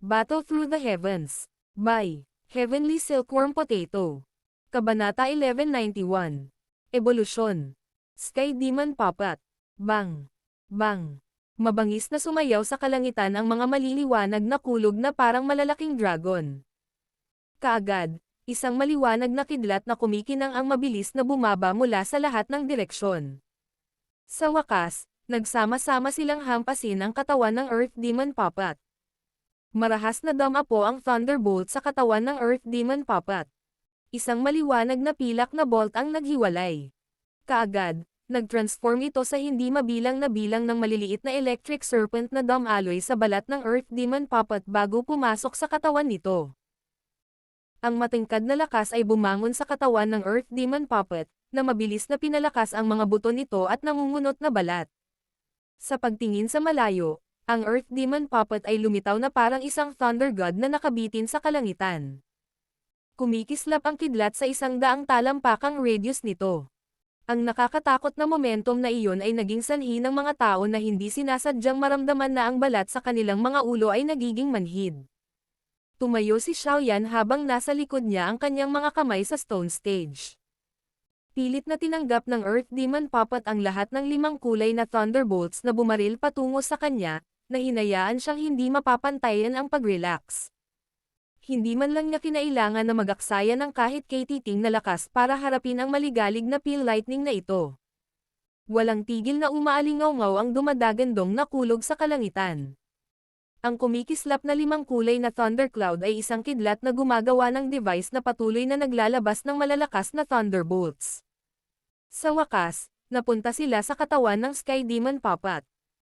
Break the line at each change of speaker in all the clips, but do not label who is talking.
Battle Through the Heavens. By Heavenly Silkworm Potato. Kabanata 1191. Evolution. Sky Demon Puppet. Bang! Bang! Mabangis na sumayaw sa kalangitan ang mga maliliwanag na kulog na parang malalaking dragon. Kaagad, isang maliwanag na kidlat na kumikinang ang mabilis na bumaba mula sa lahat ng direksyon. Sa wakas, nagsama-sama silang hampasin ang katawan ng Earth Demon Puppet. Marahas na damapo ang Thunderbolt sa katawan ng Earth Demon Puppet. Isang maliwanag na pilak na bolt ang naghiwalay. Kaagad, nag-transform ito sa hindi mabilang na bilang ng maliliit na electric serpent na dumaloy sa balat ng Earth Demon Puppet bago pumasok sa katawan nito. Ang matingkad na lakas ay bumangon sa katawan ng Earth Demon Puppet, na mabilis na pinalakas ang mga buto nito at nangungunot na balat. Sa pagtingin sa malayo, ang Earth Demon Puppet ay lumitaw na parang isang Thunder God na nakabitin sa kalangitan. Kumikislap ang kidlat sa 100 talampakang radius nito. Ang nakakatakot na momentum na iyon ay naging sanhi ng mga tao na hindi sinasadyang maramdaman na ang balat sa kanilang mga ulo ay nagiging manhid. Tumayo si Xiaoyan habang nasa likod niya ang kanyang mga kamay sa stone stage. Pilit na tinanggap ng Earth Demon Puppet ang lahat ng 5 kulay na Thunderbolts na bumaril patungo sa kanya, na hinayaan siyang hindi mapapantayan ang pag-relax. Hindi man lang niya kinailangan na mag-aksaya ng kahit katiting na lakas para harapin ang maligalig na peel lightning na ito. Walang tigil na umaalingaw-ngaw ang dumadagandong na kulog sa kalangitan. Ang kumikislap na 5 kulay na thundercloud ay isang kidlat na gumagawa ng device na patuloy na naglalabas ng malalakas na thunderbolts. Sa wakas, napunta sila sa katawan ng Sky Demon Puppet.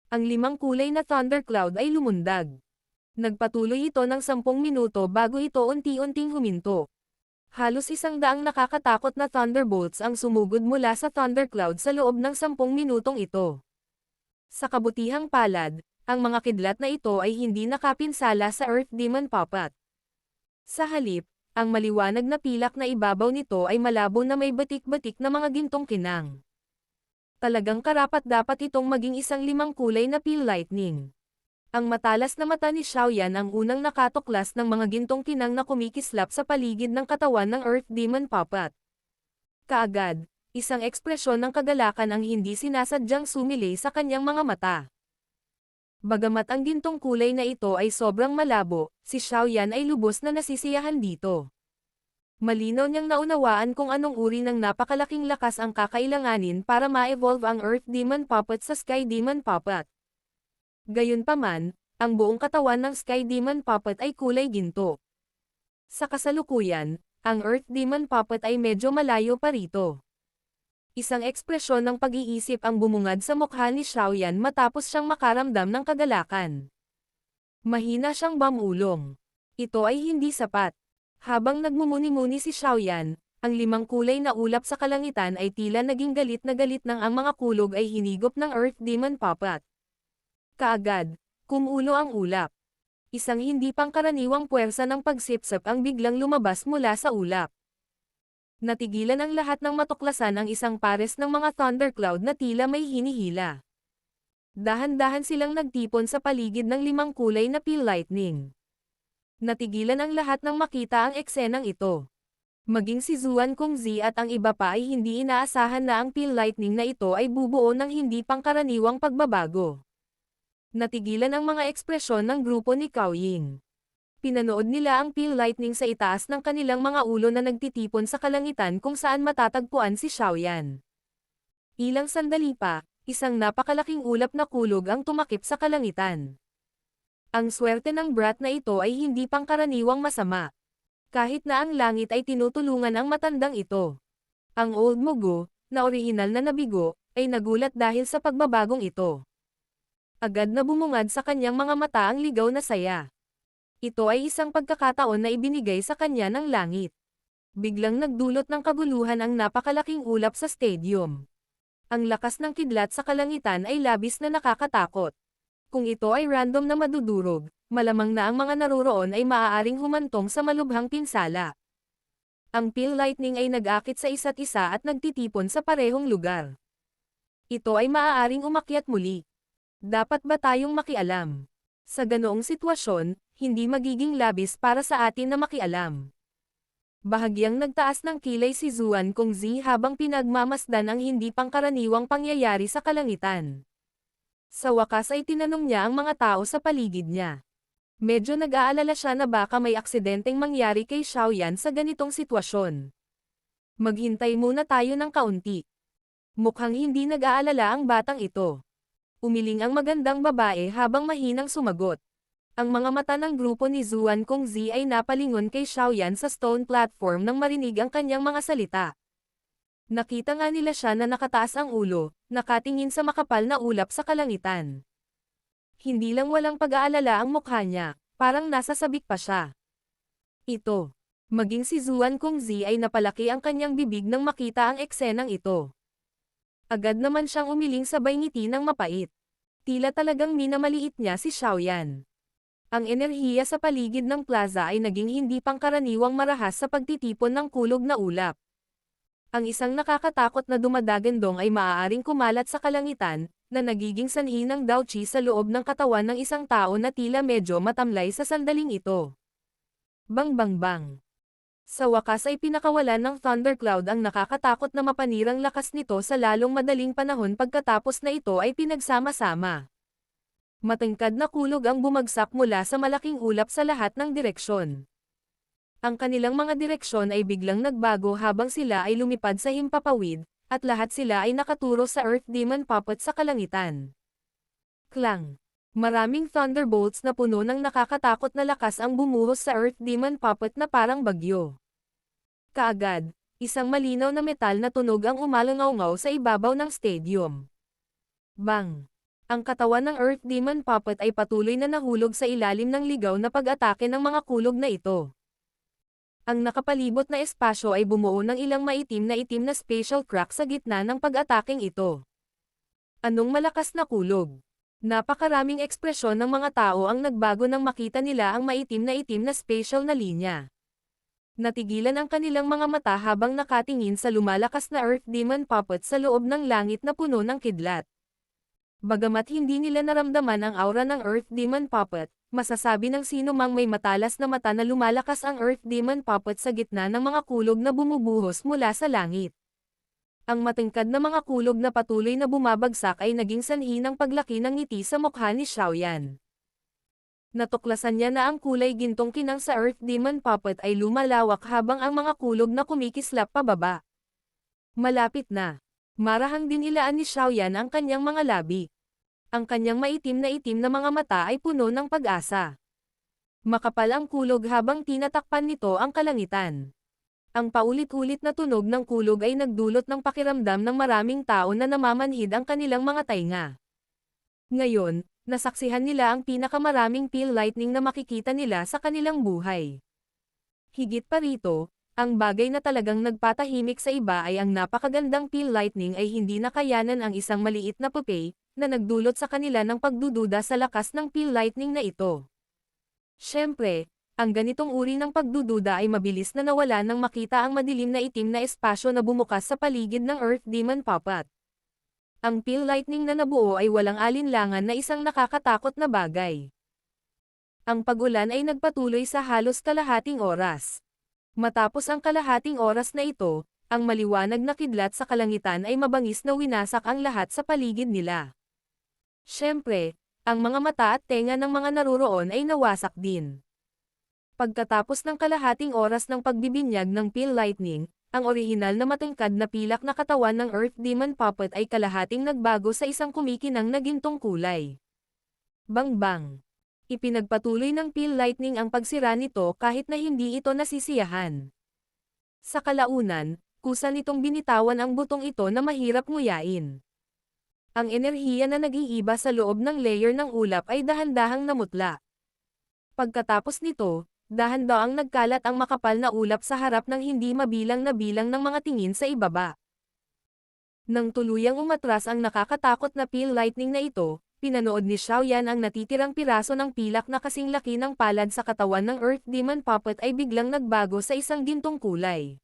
Ang 5 kulay na thundercloud ay lumundag. Nagpatuloy ito ng 10 minuto bago ito unti-unting huminto. Halos 100 nakakatakot na thunderbolts ang sumugod mula sa thundercloud sa loob ng 10 minutong ito. Sa kabutihang palad, ang mga kidlat na ito ay hindi nakapinsala sa Earth Demon Puppet. Sa halip, ang maliwanag na pilak na ibabaw nito ay malabo na may batik-batik na mga gintong kinang. Talagang karapat-dapat itong maging isang 5 kulay na peel lightning. Ang matalas na mata ni Xiaoyan ang unang nakatuklas ng mga gintong kinang na kumikislap sa paligid ng katawan ng Earth Demon Puppet. Kaagad, isang ekspresyon ng kagalakan ang hindi sinasadyang sumilay sa kanyang mga mata. Bagamat ang gintong kulay na ito ay sobrang malabo, si Xiaoyan ay lubos na nasisiyahan dito. Malinaw niyang naunawaan kung anong uri ng napakalaking lakas ang kakailanganin para ma-evolve ang Earth Demon Puppet sa Sky Demon Puppet. Gayunpaman, ang buong katawan ng Sky Demon Puppet ay kulay ginto. Sa kasalukuyan, ang Earth Demon Puppet ay medyo malayo pa rito. Isang ekspresyon ng pag-iisip ang bumungad sa mukha ni Xiaoyan matapos siyang makaramdam ng kagalakan. Mahina siyang bamulong. Ito ay hindi sapat. Habang nagmumuni-muni si Xiaoyan, ang 5 kulay na ulap sa kalangitan ay tila naging galit nang ang mga kulog ay hinigop ng Earth Demon Puppet. Kaagad, kumulo ang ulap. Isang hindi pangkaraniwang puwersa ng pagsipsip ang biglang lumabas mula sa ulap. Natigilan ang lahat ng matuklasan ang isang pares ng mga thundercloud na tila may hinihila. Dahan-dahan silang nagtipon sa paligid ng 5 kulay na peel lightning. Natigilan ang lahat ng makita ang eksenang ito. Maging si Zuan Kongzi at ang iba pa ay hindi inaasahan na ang peel lightning na ito ay bubuo ng hindi pangkaraniwang pagbabago. Natigilan ang mga ekspresyon ng grupo ni Cao Ying. Pinanood nila ang peel lightning sa itaas ng kanilang mga ulo na nagtitipon sa kalangitan kung saan matatagpuan si Xiaoyan. Ilang sandali pa, isang napakalaking ulap na kulog ang tumakip sa kalangitan. Ang swerte ng brat na ito ay hindi pangkaraniwang masama. Kahit na ang langit ay tinutulungan ang matandang ito. Ang Old Mugo, na orihinal na nabigo, ay nagulat dahil sa pagbabagong ito. Agad na bumungad sa kanyang mga mata ang ligaw na saya. Ito ay isang pagkakataon na ibinigay sa kanya ng langit. Biglang nagdulot ng kaguluhan ang napakalaking ulap sa stadium. Ang lakas ng kidlat sa kalangitan ay labis na nakakatakot. Kung ito ay random na madudurog, malamang na ang mga naroroon ay maaaring humantong sa malubhang pinsala. Ang peel lightning ay nag-akit sa isa't isa at nagtitipon sa parehong lugar. Ito ay maaaring umakyat muli. Dapat ba tayong makialam? Sa ganoong sitwasyon, hindi magiging labis para sa atin na makialam. Bahagyang nagtaas ng kilay si Zuan Kongzi habang pinagmamasdan ang hindi pangkaraniwang pangyayari sa kalangitan. Sa wakas ay tinanong niya ang mga tao sa paligid niya. Medyo nag-aalala siya na baka may aksidenteng mangyari kay Xiaoyan sa ganitong sitwasyon. Maghintay muna tayo ng kaunti. Mukhang hindi nag-aalala ang batang ito. Umiling ang magandang babae habang mahinang sumagot. Ang mga mata ng grupo ni Zuan Kongzi ay napalingon kay Xiaoyan sa stone platform nang marinig ang kanyang mga salita. Nakita nga nila siya na nakataas ang ulo, nakatingin sa makapal na ulap sa kalangitan. Hindi lang walang pag-aalala ang mukha niya, parang nasa sabik pa siya. Ito. Maging si Zuan Kongzi ay napalaki ang kanyang bibig nang makita ang eksenang ito. Agad naman siyang umiling sabay ngiti ng mapait. Tila talagang minamaliit niya si Xiaoyan. Ang enerhiya sa paligid ng plaza ay naging hindi pangkaraniwang marahas sa pagtitipon ng kulog na ulap. Ang isang nakakatakot na dumadagandong ay maaaring kumalat sa kalangitan, na nagiging sanhi ng Daoqi sa loob ng katawan ng isang tao na tila medyo matamlay sa sandaling ito. Bang bang bang. Sa wakas ay pinakawalan ng thundercloud ang nakakatakot na mapanirang lakas nito sa lalong madaling panahon pagkatapos na ito ay pinagsama-sama. Matangkad na kulog ang bumagsak mula sa malaking ulap sa lahat ng direksyon. Ang kanilang mga direksyon ay biglang nagbago habang sila ay lumipad sa himpapawid, at lahat sila ay nakaturo sa Earth Demon Puppet sa kalangitan. Klang! Maraming thunderbolts na puno ng nakakatakot na lakas ang bumuhos sa Earth Demon Puppet na parang bagyo. Kaagad, isang malinaw na metal na tunog ang umalangaw-ngaw sa ibabaw ng stadium. Bang! Ang katawan ng Earth Demon Puppet ay patuloy na nahulog sa ilalim ng ligaw na pag-atake ng mga kulog na ito. Ang nakapalibot na espasyo ay bumuo ng ilang maitim na spatial crack sa gitna ng pag-ataking ito. Anong malakas na kulog? Napakaraming ekspresyon ng mga tao ang nagbago nang makita nila ang maitim na spatial na linya. Natigilan ang kanilang mga mata habang nakatingin sa lumalakas na Earth Demon Puppet sa loob ng langit na puno ng kidlat. Bagamat hindi nila naramdaman ang aura ng Earth Demon Puppet, masasabi ng sino mang may matalas na mata na lumalakas ang Earth Demon Puppet sa gitna ng mga kulog na bumubuhos mula sa langit. Ang matangkad na mga kulog na patuloy na bumabagsak ay naging sanhi ng paglaki ng ngiti sa mukha ni Xiaoyan. Natuklasan niya na ang kulay gintong kinang sa Earth Demon Puppet ay lumalawak habang ang mga kulog na kumikislap pababa. Malapit na. Marahang dinilaan ni Xiaoyan ang kanyang mga labi. Ang kanyang maitim na mga mata ay puno ng pag-asa. Makapal ang kulog habang tinatakpan nito ang kalangitan. Ang paulit-ulit na tunog ng kulog ay nagdulot ng pakiramdam ng maraming tao na namamanhid ang kanilang mga tainga. Ngayon, nasaksihan nila ang pinakamaraming peel lightning na makikita nila sa kanilang buhay. Higit pa rito, ang bagay na talagang nagpatahimik sa iba ay ang napakagandang peel lightning ay hindi nakayanan ang isang maliit na pupe, na nagdulot sa kanila ng pagdududa sa lakas ng peel lightning na ito. Siyempre, ang ganitong uri ng pagdududa ay mabilis na nawala nang makita ang madilim na itim na espasyo na bumukas sa paligid ng Earth Demon Puppet. Ang peel lightning na nabuo ay walang alinlangan na isang nakakatakot na bagay. Ang pag-ulan ay nagpatuloy sa halos kalahating oras. Matapos ang kalahating oras na ito, ang maliwanag na kidlat sa kalangitan ay mabangis na winasak ang lahat sa paligid nila. Siyempre, ang mga mata at tenga ng mga naruroon ay nawasak din. Pagkatapos ng kalahating oras ng pagbibinyag ng peel lightning, ang orihinal na matangkad na pilak na katawan ng Earth Demon Puppet ay kalahating nagbago sa isang kumikinang na gintong kulay. Bang bang! Ipinagpatuloy ng peel lightning ang pagsira nito kahit na hindi ito nasisiyahan. Sa kalaunan, kusa nitong binitawan ang butong ito na mahirap nguyain. Ang enerhiya na nag-iiba sa loob ng layer ng ulap ay dahan-dahang namutla. Pagkatapos nito, dahan-daang nagkalat ang makapal na ulap sa harap ng hindi mabilang na bilang ng mga tingin sa ibaba. Nang tuluyang umatras ang nakakatakot na peel lightning na ito, pinanood ni Xiaoyan ang natitirang piraso ng pilak na kasing laki ng palad sa katawan ng Earth Demon Puppet ay biglang nagbago sa isang gintong kulay.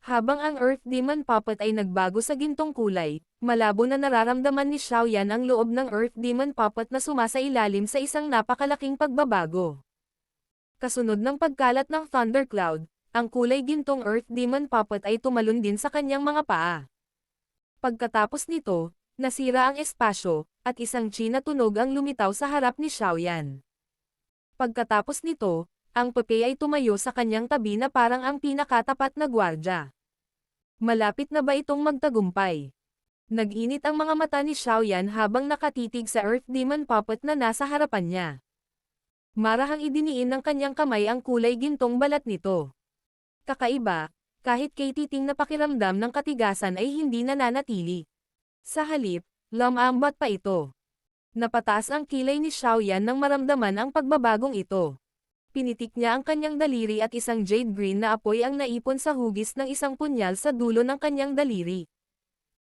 Habang ang Earth Demon Puppet ay nagbago sa gintong kulay, malabo na nararamdaman ni Xiaoyan ang loob ng Earth Demon Puppet na sumasailalim sa isang napakalaking pagbabago. Kasunod ng pagkalat ng thundercloud, ang kulay gintong Earth Demon Puppet ay tumalon din sa kanyang mga paa. Pagkatapos nito, nasira ang espasyo, at isang chi na tunog ang lumitaw sa harap ni Xiaoyan. Pagkatapos nito, ang Pepe ay tumayo sa kanyang tabi na parang ang pinakatapat na gwardya. Malapit na ba itong magtagumpay? Nag-init ang mga mata ni Xiaoyan habang nakatitig sa Earth Demon Puppet na nasa harapan niya. Marahang idiniin ng kanyang kamay ang kulay gintong balat nito. Kakaiba, kahit kay titing na pakiramdam ng katigasan ay hindi nananatili. Sa halip, lumambat pa ito. Napataas ang kilay ni Xiaoyan nang maramdaman ang pagbabagong ito. Pinitik niya ang kanyang daliri at isang jade green na apoy ang naipon sa hugis ng isang punyal sa dulo ng kanyang daliri.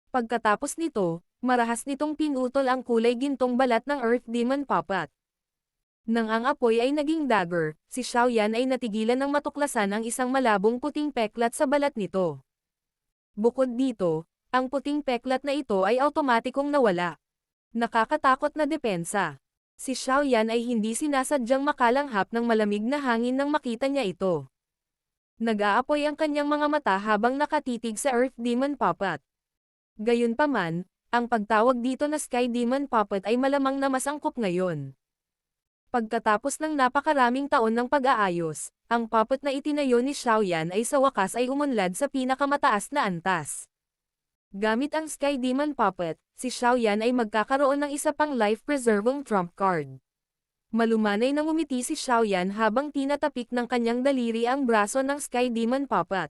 Pagkatapos nito, marahas nitong pinutol ang kulay gintong balat ng Earth Demon Puppet. Nang ang apoy ay naging dagger, si Xiaoyan ay natigilan ng matuklasan ang isang malabong puting peklat sa balat nito. Bukod dito, ang puting peklat na ito ay automatikong nawala. Nakakatakot na depensa. Si Xiaoyan ay hindi sinasadyang makalanghap ng malamig na hangin nang makita niya ito. Nag-aapoy ang kanyang mga mata habang nakatitig sa Earth Demon Puppet. Gayunpaman, ang pagtawag dito na Sky Demon Puppet ay malamang na mas angkop ngayon. Pagkatapos ng napakaraming taon ng pag-aayos, ang puppet na itinayo ni Xiaoyan ay sa wakas ay umunlad sa pinakamataas na antas. Gamit ang Sky Demon Puppet, si Xiaoyan ay magkakaroon ng isa pang life-preserving trump card. Malumanay na ngumiti si Xiaoyan habang tinatapik ng kanyang daliri ang braso ng Sky Demon Puppet.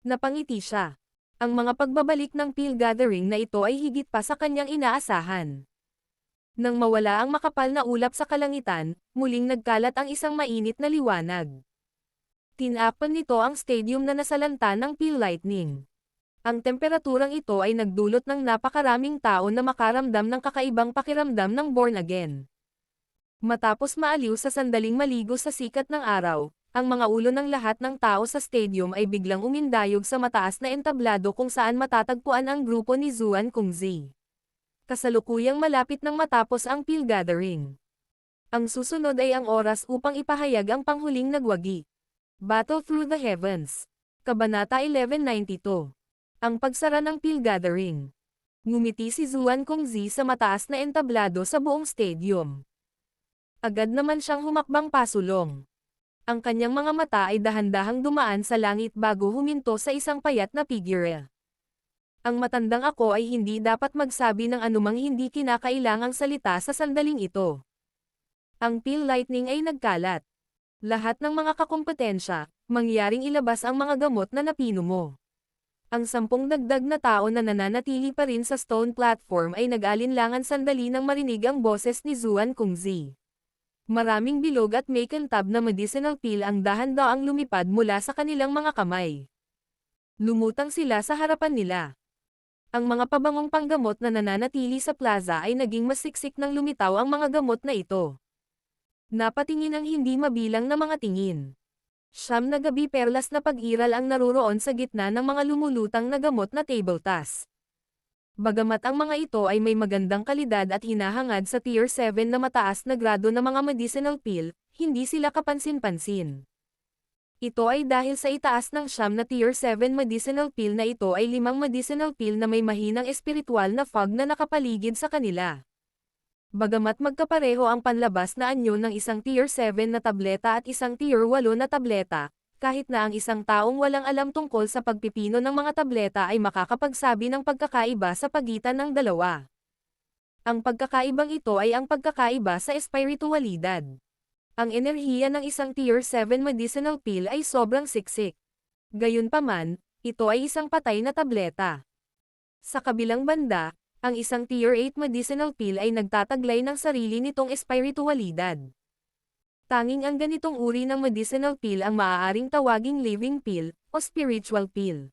Napangiti siya. Ang mga pagbabalik ng Peel Gathering na ito ay higit pa sa kanyang inaasahan. Nang mawala ang makapal na ulap sa kalangitan, muling nagkalat ang isang mainit na liwanag. Tinakpan nito ang stadium na nasalanta ng Peel Lightning. Ang temperaturang ito ay nagdulot ng napakaraming tao na makaramdam ng kakaibang pakiramdam ng born again. Matapos maaliw sa sandaling maligo sa sikat ng araw, ang mga ulo ng lahat ng tao sa stadium ay biglang umindayog sa mataas na entablado kung saan matatagpuan ang grupo ni Zuan Kongzi. Kasalukuyang malapit nang matapos ang Peel Gathering. Ang susunod ay ang oras upang ipahayag ang panghuling nagwagi. Battle Through the Heavens. Kabanata 1192. Ang pagsara ng Peel Gathering. Ngumiti si Zuan Kongzi sa mataas na entablado sa buong stadium. Agad naman siyang humakbang pasulong. Ang kanyang mga mata ay dahan-dahang dumaan sa langit bago huminto sa isang payat na figure. Ang matandang ako ay hindi dapat magsabi ng anumang hindi kinakailangang salita sa sandaling ito. Ang Peel Lightning ay nagkalat. Lahat ng mga kakumpetensya, mangyaring ilabas ang mga gamot na napino mo. Ang 10 dagdag na tao na nananatili pa rin sa stone platform ay nag-alinlangan sandali nang marinig ang boses ni Zuan Kongzi. Maraming bilog at may kintab na medicinal pill ang dahan-daang lumipad mula sa kanilang mga kamay. Lumutang sila sa harapan nila. Ang mga pabangong panggamot na nananatili sa plaza ay naging mas siksik nang lumitaw ang mga gamot na ito. Napatingin ang hindi mabilang na mga tingin. 9 na gabi perlas na pag-iral ang naruroon sa gitna ng mga lumulutang na gamot na table task. Bagamat ang mga ito ay may magandang kalidad at hinahangad sa Tier 7 na mataas na grado na mga medicinal pill, hindi sila kapansin-pansin. Ito ay dahil sa itaas ng 9 na Tier 7 medicinal pill na ito ay 5 medicinal pill na may mahinang espiritual na fog na nakapaligid sa kanila. Bagamat magkapareho ang panlabas na anyo ng isang Tier 7 na tableta at isang Tier 8 na tableta, kahit na ang isang taong walang alam tungkol sa pagpipino ng mga tableta ay makakapagsabi ng pagkakaiba sa pagitan ng dalawa. Ang pagkakaibang ito ay ang pagkakaiba sa espiritualidad. Ang enerhiya ng isang Tier 7 medicinal pill ay sobrang siksik. Gayunpaman, ito ay isang patay na tableta. Sa kabilang banda, ang isang Tier 8 medicinal pill ay nagtataglay ng sarili nitong espiritualidad. Tanging ang ganitong uri ng medicinal pill ang maaaring tawaging living pill o spiritual pill.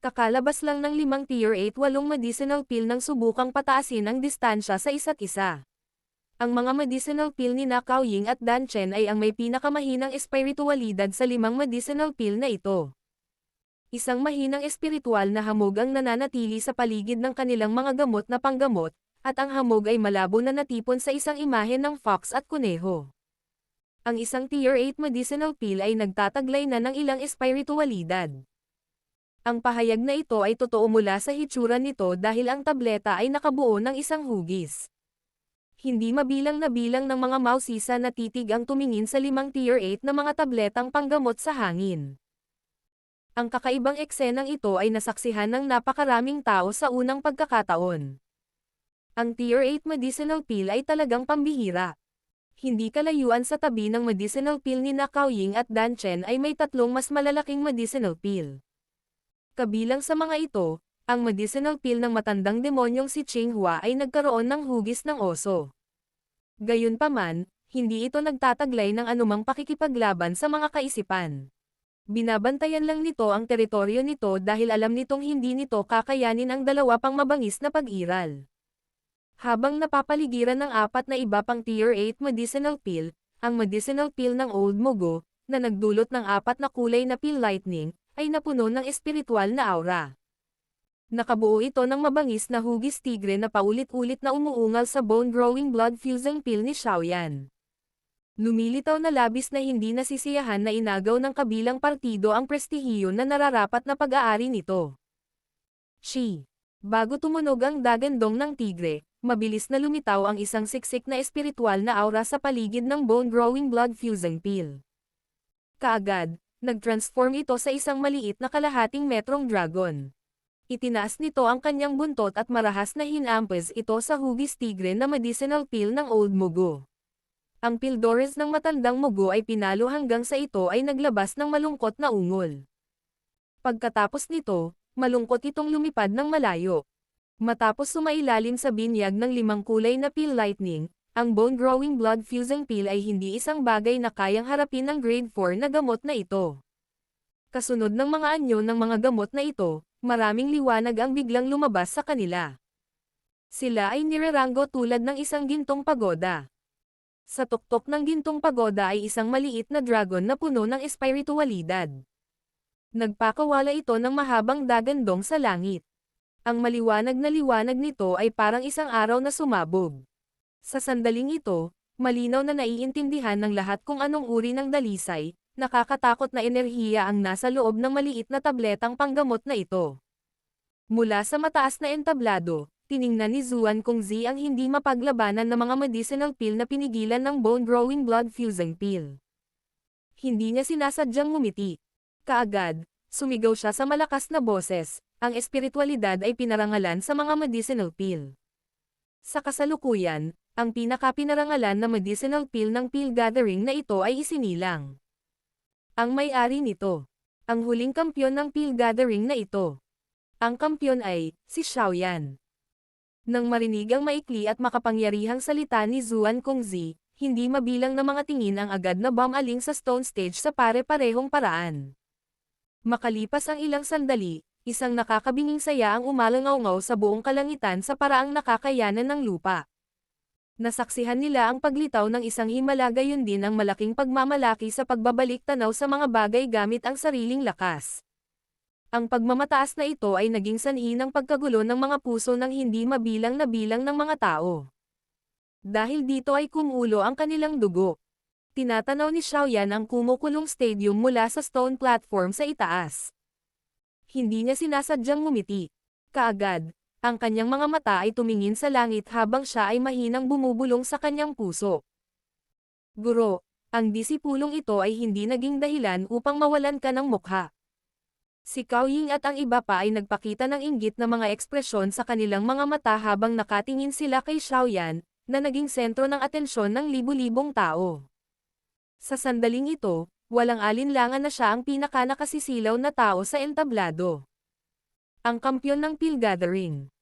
Kakalabas lang ng 5 Tier 8 walong medicinal pill nang subukang pataasin ang distansya sa isa't isa. Ang mga medicinal pill ni Cao Ying at Dan Chen ay ang may pinakamahinang espiritualidad sa 5 medicinal pill na ito. Isang mahinang espiritual na hamog ang nananatili sa paligid ng kanilang mga gamot na panggamot, at ang hamog ay malabo na natipon sa isang imahe ng fox at kuneho. Ang isang Tier 8 medicinal pill ay nagtataglay na ng ilang espiritualidad. Ang pahayag na ito ay totoo mula sa hitsura nito dahil ang tableta ay nakabuo ng isang hugis. Hindi mabilang na bilang ng mga mausisa na titig ang tumingin sa 5 Tier 8 na mga tabletang panggamot sa hangin. Ang kakaibang eksenang ito ay nasaksihan ng napakaraming tao sa unang pagkakataon. Ang Tier 8 medicinal pill ay talagang pambihira. Hindi kalayuan sa tabi ng medicinal pill ni Cao Ying at Dan Chen ay may 3 mas malalaking medicinal pill. Kabilang sa mga ito, ang medicinal pill ng matandang demonyong si Qing Hua ay nagkaroon ng hugis ng oso. Gayunpaman, hindi ito nagtataglay ng anumang pakikipaglaban sa mga kaisipan. Binabantayan lang nito ang teritoryo nito dahil alam nitong hindi nito kakayanin ang 2 pang mabangis na pag-iral. Habang napapaligiran ng 4 na iba pang Tier 8 medicinal pill, ang medicinal pill ng Old Mugo, na nagdulot ng 4 na kulay na pill lightning, ay napuno ng espiritual na aura. Nakabuo ito ng mabangis na hugis tigre na paulit-ulit na umuungal sa bone-growing blood-fusing pill ni Xiaoyan. Lumilitaw na labis na hindi nasisiyahan na inagaw ng kabilang partido ang prestihiyo na nararapat na pag-aari nito. Bago tumunog ang dagandong ng tigre, mabilis na lumitaw ang isang siksik na espiritual na aura sa paligid ng bone-growing blood-fusing pill. Kaagad, nag-transform ito sa isang maliit na kalahating metrong dragon. Itinaas nito ang kanyang buntot at marahas na hinampas ito sa hugis tigre na medicinal pill ng Old Mugo. Ang Pildores ng matandang Mugo ay pinalo hanggang sa ito ay naglabas ng malungkot na ungol. Pagkatapos nito, malungkot itong lumipad ng malayo. Matapos sumailalim sa binyag ng 5 kulay na pill lightning, ang bone-growing blood-fusing pill ay hindi isang bagay na kayang harapin ng grade 4 na gamot na ito. Kasunod ng mga anyo ng mga gamot na ito, maraming liwanag ang biglang lumabas sa kanila. Sila ay nireranggo tulad ng isang gintong pagoda. Sa tuktok ng gintong pagoda ay isang maliit na dragon na puno ng espiritualidad. Nagpakawala ito ng mahabang dagandong sa langit. Ang maliwanag na liwanag nito ay parang isang araw na sumabog. Sa sandaling ito, malinaw na naiintindihan ng lahat kung anong uri ng dalisay, nakakatakot na enerhiya ang nasa loob ng maliit na tabletang panggamot na ito. Mula sa mataas na entablado, tiningnan ni Zuan kung Zi ang hindi mapaglabanan ng mga medicinal pill na pinigilan ng bone-growing blood-fusing pill. Hindi niya sinasadyang ngumiti. Kaagad, sumigaw siya sa malakas na boses, ang espiritualidad ay pinarangalan sa mga medicinal pill. Sa kasalukuyan, ang pinakapinarangalan na medicinal pill ng pill gathering na ito ay isinilang. Ang may-ari nito. Ang huling kampyon ng pill gathering na ito. Ang kampyon ay, si Xiaoyan. Nang marinig ang maikli at makapangyarihang salita ni Zuan Kongzi, hindi mabilang na mga tingin ang agad na bumaling sa stone stage sa pare-parehong paraan. Makalipas ang ilang sandali, isang nakakabinging saya ang umalangaw-ngaw sa buong kalangitan sa paraang nakakayanan ng lupa. Nasaksihan nila ang paglitaw ng isang himala gayon din ang malaking pagmamalaki sa pagbabalik tanaw sa mga bagay gamit ang sariling lakas. Ang pagmamataas na ito ay naging sanhi ng pagkagulo ng mga puso ng hindi mabilang na bilang ng mga tao. Dahil dito ay kumulo ang kanilang dugo. Tinatanaw ni Xiaoyan ang kumukulong stadium mula sa stone platform sa itaas. Hindi niya sinasadyang ngumiti. Kaagad, ang kanyang mga mata ay tumingin sa langit habang siya ay mahinang bumubulong sa kanyang puso. Guro, ang disipulong ito ay hindi naging dahilan upang mawalan ka ng mukha. Si Cao Ying at ang iba pa ay nagpakita ng inggit na mga ekspresyon sa kanilang mga mata habang nakatingin sila kay Xiaoyan, na naging sentro ng atensyon ng libu-libong tao. Sa sandaling ito, walang alinlangan na siya ang pinaka-nakasisilaw na tao sa entablado. Ang kampyon ng pill gathering.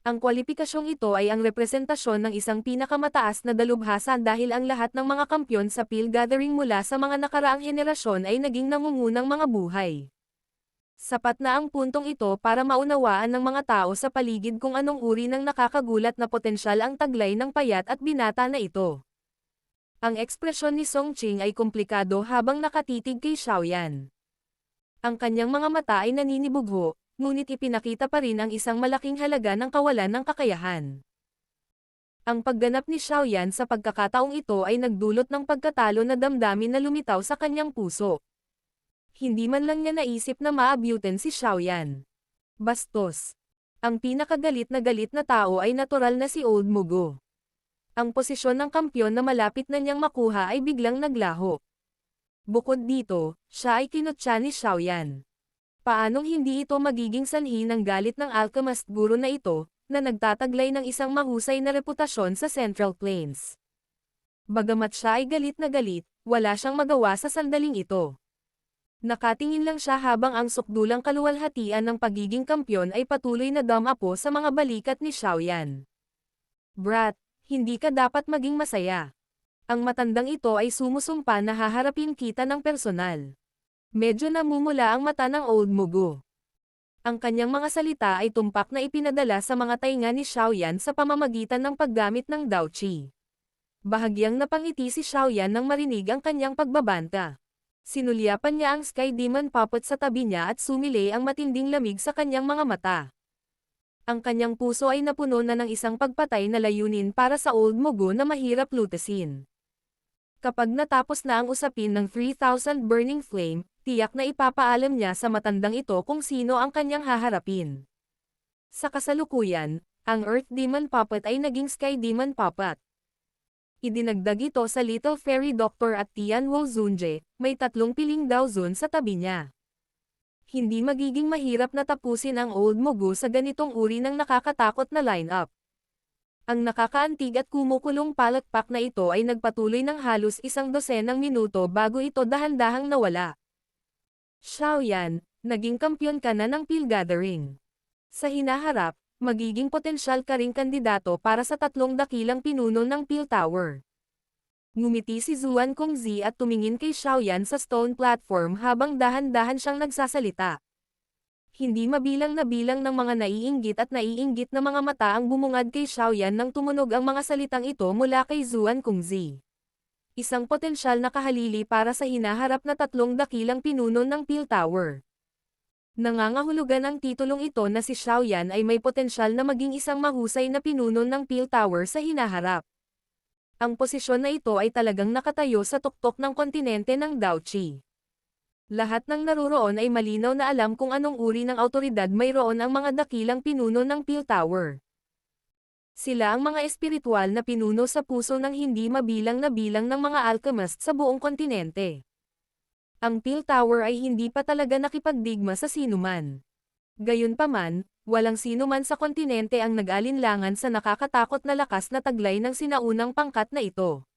Ang kwalipikasyong ito ay ang representasyon ng isang pinakamataas na dalubhasa dahil ang lahat ng mga kampyon sa pill gathering mula sa mga nakaraang henerasyon ay naging nangungunang mga buhay. Sapat na ang puntong ito para maunawaan ng mga tao sa paligid kung anong uri ng nakakagulat na potensyal ang taglay ng payat at binata na ito. Ang ekspresyon ni Song Qing ay komplikado habang nakatitig kay Xiaoyan. Ang kanyang mga mata ay naninibugho, ngunit ipinakita pa rin ang isang malaking halaga ng kawalan ng kakayahan. Ang pagganap ni Xiaoyan sa pagkakataong ito ay nagdulot ng pagkatalo na damdamin na lumitaw sa kanyang puso. Hindi man lang niya naisip na maabutin si Xiaoyan. Bastos. Ang pinakagalit na tao ay natural na si Old Mugo. Ang posisyon ng kampyon na malapit na niyang makuha ay biglang naglaho. Bukod dito, siya ay kinutya ni Xiaoyan. Paanong hindi ito magiging sanhi ng galit ng alchemist guro na ito, na nagtataglay ng isang mahusay na reputasyon sa Central Plains? Bagamat siya ay galit na galit, wala siyang magawa sa sandaling ito. Nakatingin lang siya habang ang sukdulang kaluwalhatian ng pagiging kampyon ay patuloy na dumapo sa mga balikat ni Xiaoyan. Brat, hindi ka dapat maging masaya. Ang matandang ito ay sumusumpa na haharapin kita ng personal. Medyo namumula ang mata ng Old Mugo. Ang kanyang mga salita ay tumpak na ipinadala sa mga tainga ni Xiaoyan sa pamamagitan ng paggamit ng Daoqi. Bahagyang napangiti si Xiaoyan nang marinig ang kanyang pagbabanta. Sinulyapan niya ang Sky Demon Puppet sa tabi niya at sumili ang matinding lamig sa kanyang mga mata. Ang kanyang puso ay napuno na ng isang pagpatay na layunin para sa Old Mugo na mahirap lutasin. Kapag natapos na ang usapin ng 3,000 Burning Flame, tiyak na ipapaalam niya sa matandang ito kung sino ang kanyang haharapin. Sa kasalukuyan, ang Earth Demon Puppet ay naging Sky Demon Puppet. Idinagdag ito sa Little Fairy Doctor at Tian Wo Zunje, may 3 piling daw zun sa tabi niya. Hindi magiging mahirap na tapusin ang Old Mugo sa ganitong uri ng nakakatakot na lineup. Ang nakakaantig at kumukulong palakpak na ito ay nagpatuloy ng halos 12 minuto bago ito dahan-dahang nawala. Xiaoyan, naging kampyon ka na ng Peel Gathering. Sa hinaharap, magiging potensyal ka ring kandidato para sa 3 dakilang pinuno ng Peel Tower. Ngumiti si Zuan Kongzi at tumingin kay Xiaoyan sa stone platform habang dahan-dahan siyang nagsasalita. Hindi mabilang na bilang ng mga naiinggit at naiinggit na mga mata ang bumungad kay Xiaoyan nang tumunog ang mga salitang ito mula kay Zuan Kongzi. Isang potensyal na kahalili para sa hinaharap na 3 dakilang pinuno ng Peel Tower. Nangangahulugan ang titulong ito na si Xiaoyan ay may potensyal na maging isang mahusay na pinuno ng Peel Tower sa hinaharap. Ang posisyon na ito ay talagang nakatayo sa tuktok ng kontinente ng Daoqi. Lahat ng naroroon ay malinaw na alam kung anong uri ng awtoridad mayroon ang mga dakilang pinuno ng Peel Tower. Sila ang mga espiritual na pinuno sa puso ng hindi mabilang na bilang ng mga alchemist sa buong kontinente. Ang Peel Tower ay hindi pa talaga nakipagdigma sa sinuman. Gayunpaman, walang sinuman sa kontinente ang nag-alinlangan sa nakakatakot na lakas na taglay ng sinaunang pangkat na ito.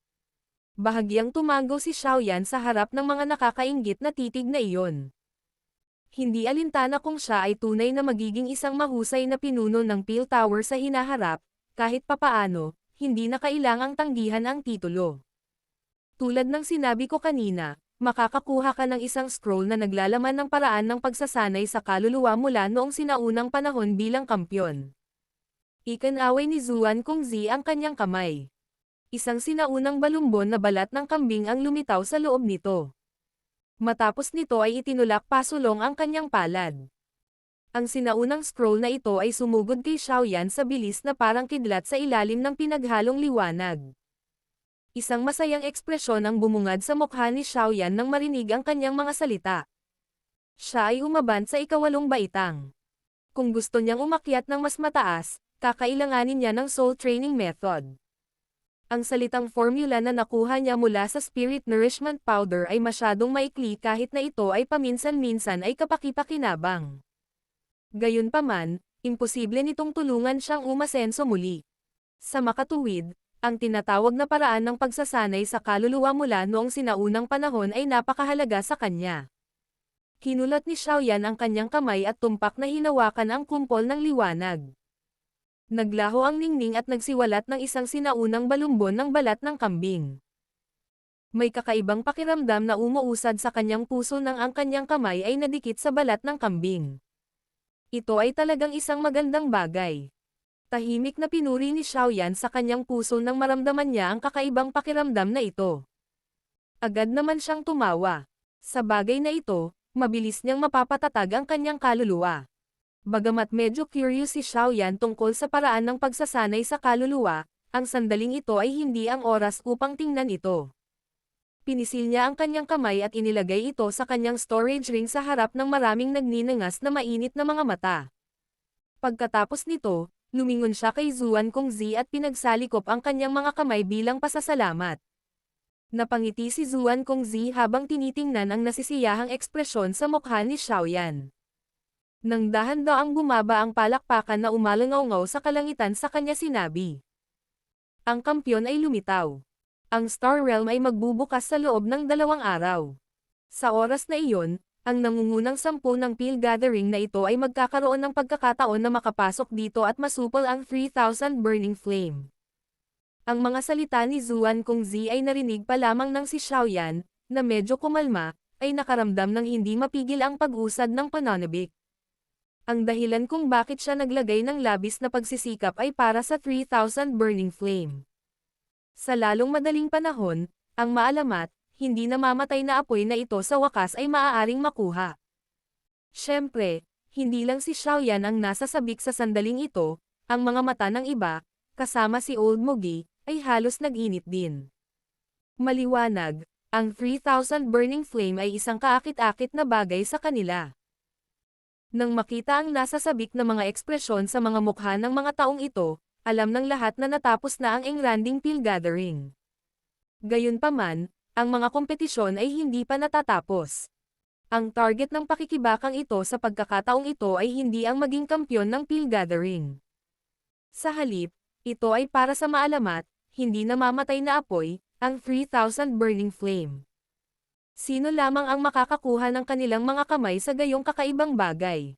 Bahagyang tumango si Xiaoyan sa harap ng mga nakakainggit na titig na iyon. Hindi alintana kung siya ay tunay na magiging isang mahusay na pinuno ng Peel Tower sa hinaharap, kahit papaano, hindi na kailangang tanggihan ang titulo. Tulad ng sinabi ko kanina, makakakuha ka ng isang scroll na naglalaman ng paraan ng pagsasanay sa kaluluwa mula noong sinaunang panahon bilang kampyon. Ikinaway ni Zuan Kongzi ang kanyang kamay. Isang sinaunang balumbon na balat ng kambing ang lumitaw sa loob nito. Matapos nito ay itinulak pasulong ang kanyang palad. Ang sinaunang scroll na ito ay sumugod kay Xiaoyan sa bilis na parang kidlat sa ilalim ng pinaghalong liwanag. Isang masayang ekspresyon ang bumungad sa mukha ni Xiaoyan nang marinig ang kanyang mga salita. Siya ay umabant sa 8 baitang. Kung gusto niyang umakyat ng mas mataas, kakailanganin niya ng soul training method. Ang salitang formula na nakuha niya mula sa Spirit Nourishment Powder ay masyadong maikli kahit na ito ay paminsan-minsan ay kapaki-pakinabang. Gayunpaman, imposible nitong tulungan siyang umasenso muli. Sa makatuwid, ang tinatawag na paraan ng pagsasanay sa kaluluwa mula noong sinaunang panahon ay napakahalaga sa kanya. Kinulat ni Xiaoyan ang kanyang kamay at tumpak na hinawakan ang kumpol ng liwanag. Naglaho ang ningning at nagsiwalat ng isang sinaunang balumbon ng balat ng kambing. May kakaibang pakiramdam na umuusad sa kanyang puso nang ang kanyang kamay ay nadikit sa balat ng kambing. Ito ay talagang isang magandang bagay. Tahimik na pinuri ni Xiaoyan sa kanyang puso nang maramdaman niya ang kakaibang pakiramdam na ito. Agad naman siyang tumawa. Sa bagay na ito, mabilis niyang mapapatatag ang kanyang kaluluwa. Bagamat medyo curious si Xiaoyan tungkol sa paraan ng pagsasanay sa kaluluwa, ang sandaling ito ay hindi ang oras upang tingnan ito. Pinisil niya ang kanyang kamay at inilagay ito sa kanyang storage ring sa harap ng maraming nagninangas na mainit na mga mata. Pagkatapos nito, lumingon siya kay Zuan Kongzi at pinagsalikop ang kanyang mga kamay bilang pasasalamat. Napangiti si Zuan Kongzi habang tinitingnan ang nasisiyahang ekspresyon sa mukha ni Xiaoyan. Nang dahan-daang bumaba ang palakpakan na umalangaw-ngaw sa kalangitan sa kanya sinabi. Ang kampyon ay lumitaw. Ang Star Realm ay magbubukas sa loob ng 2 araw. Sa oras na iyon, ang nangungunang 10 ng Peel Gathering na ito ay magkakaroon ng pagkakataon na makapasok dito at masupol ang 3,000 Burning Flame. Ang mga salita ni Zuan Kongzi ay narinig pa lamang ng si Xiaoyan, na medyo kumalma, ay nakaramdam ng hindi mapigil ang pag-usad ng pananabik. Ang dahilan kung bakit siya naglagay ng labis na pagsisikap ay para sa 3,000 Burning Flame. Sa lalong madaling panahon, ang maalamat, hindi namamatay na apoy na ito sa wakas ay maaaring makuha. Siyempre, hindi lang si Xiaoyan ang nasasabik sa sandaling ito, ang mga mata ng iba, kasama si Old Mugi, ay halos nag-init din. Maliwanag, ang 3,000 Burning Flame ay isang kaakit-akit na bagay sa kanila. Nang makita ang nasasabik na mga ekspresyon sa mga mukha ng mga taong ito, alam ng lahat na natapos na ang engranding Peel Gathering. Gayunpaman, ang mga kompetisyon ay hindi pa natatapos. Ang target ng pakikibakang ito sa pagkakataong ito ay hindi ang maging kampyon ng Peel Gathering. Sa halip, ito ay para sa maalamat, hindi namamatay na apoy, ang 3,000 Burning Flame. Sino lamang ang makakakuha ng kanilang mga kamay sa gayong kakaibang bagay?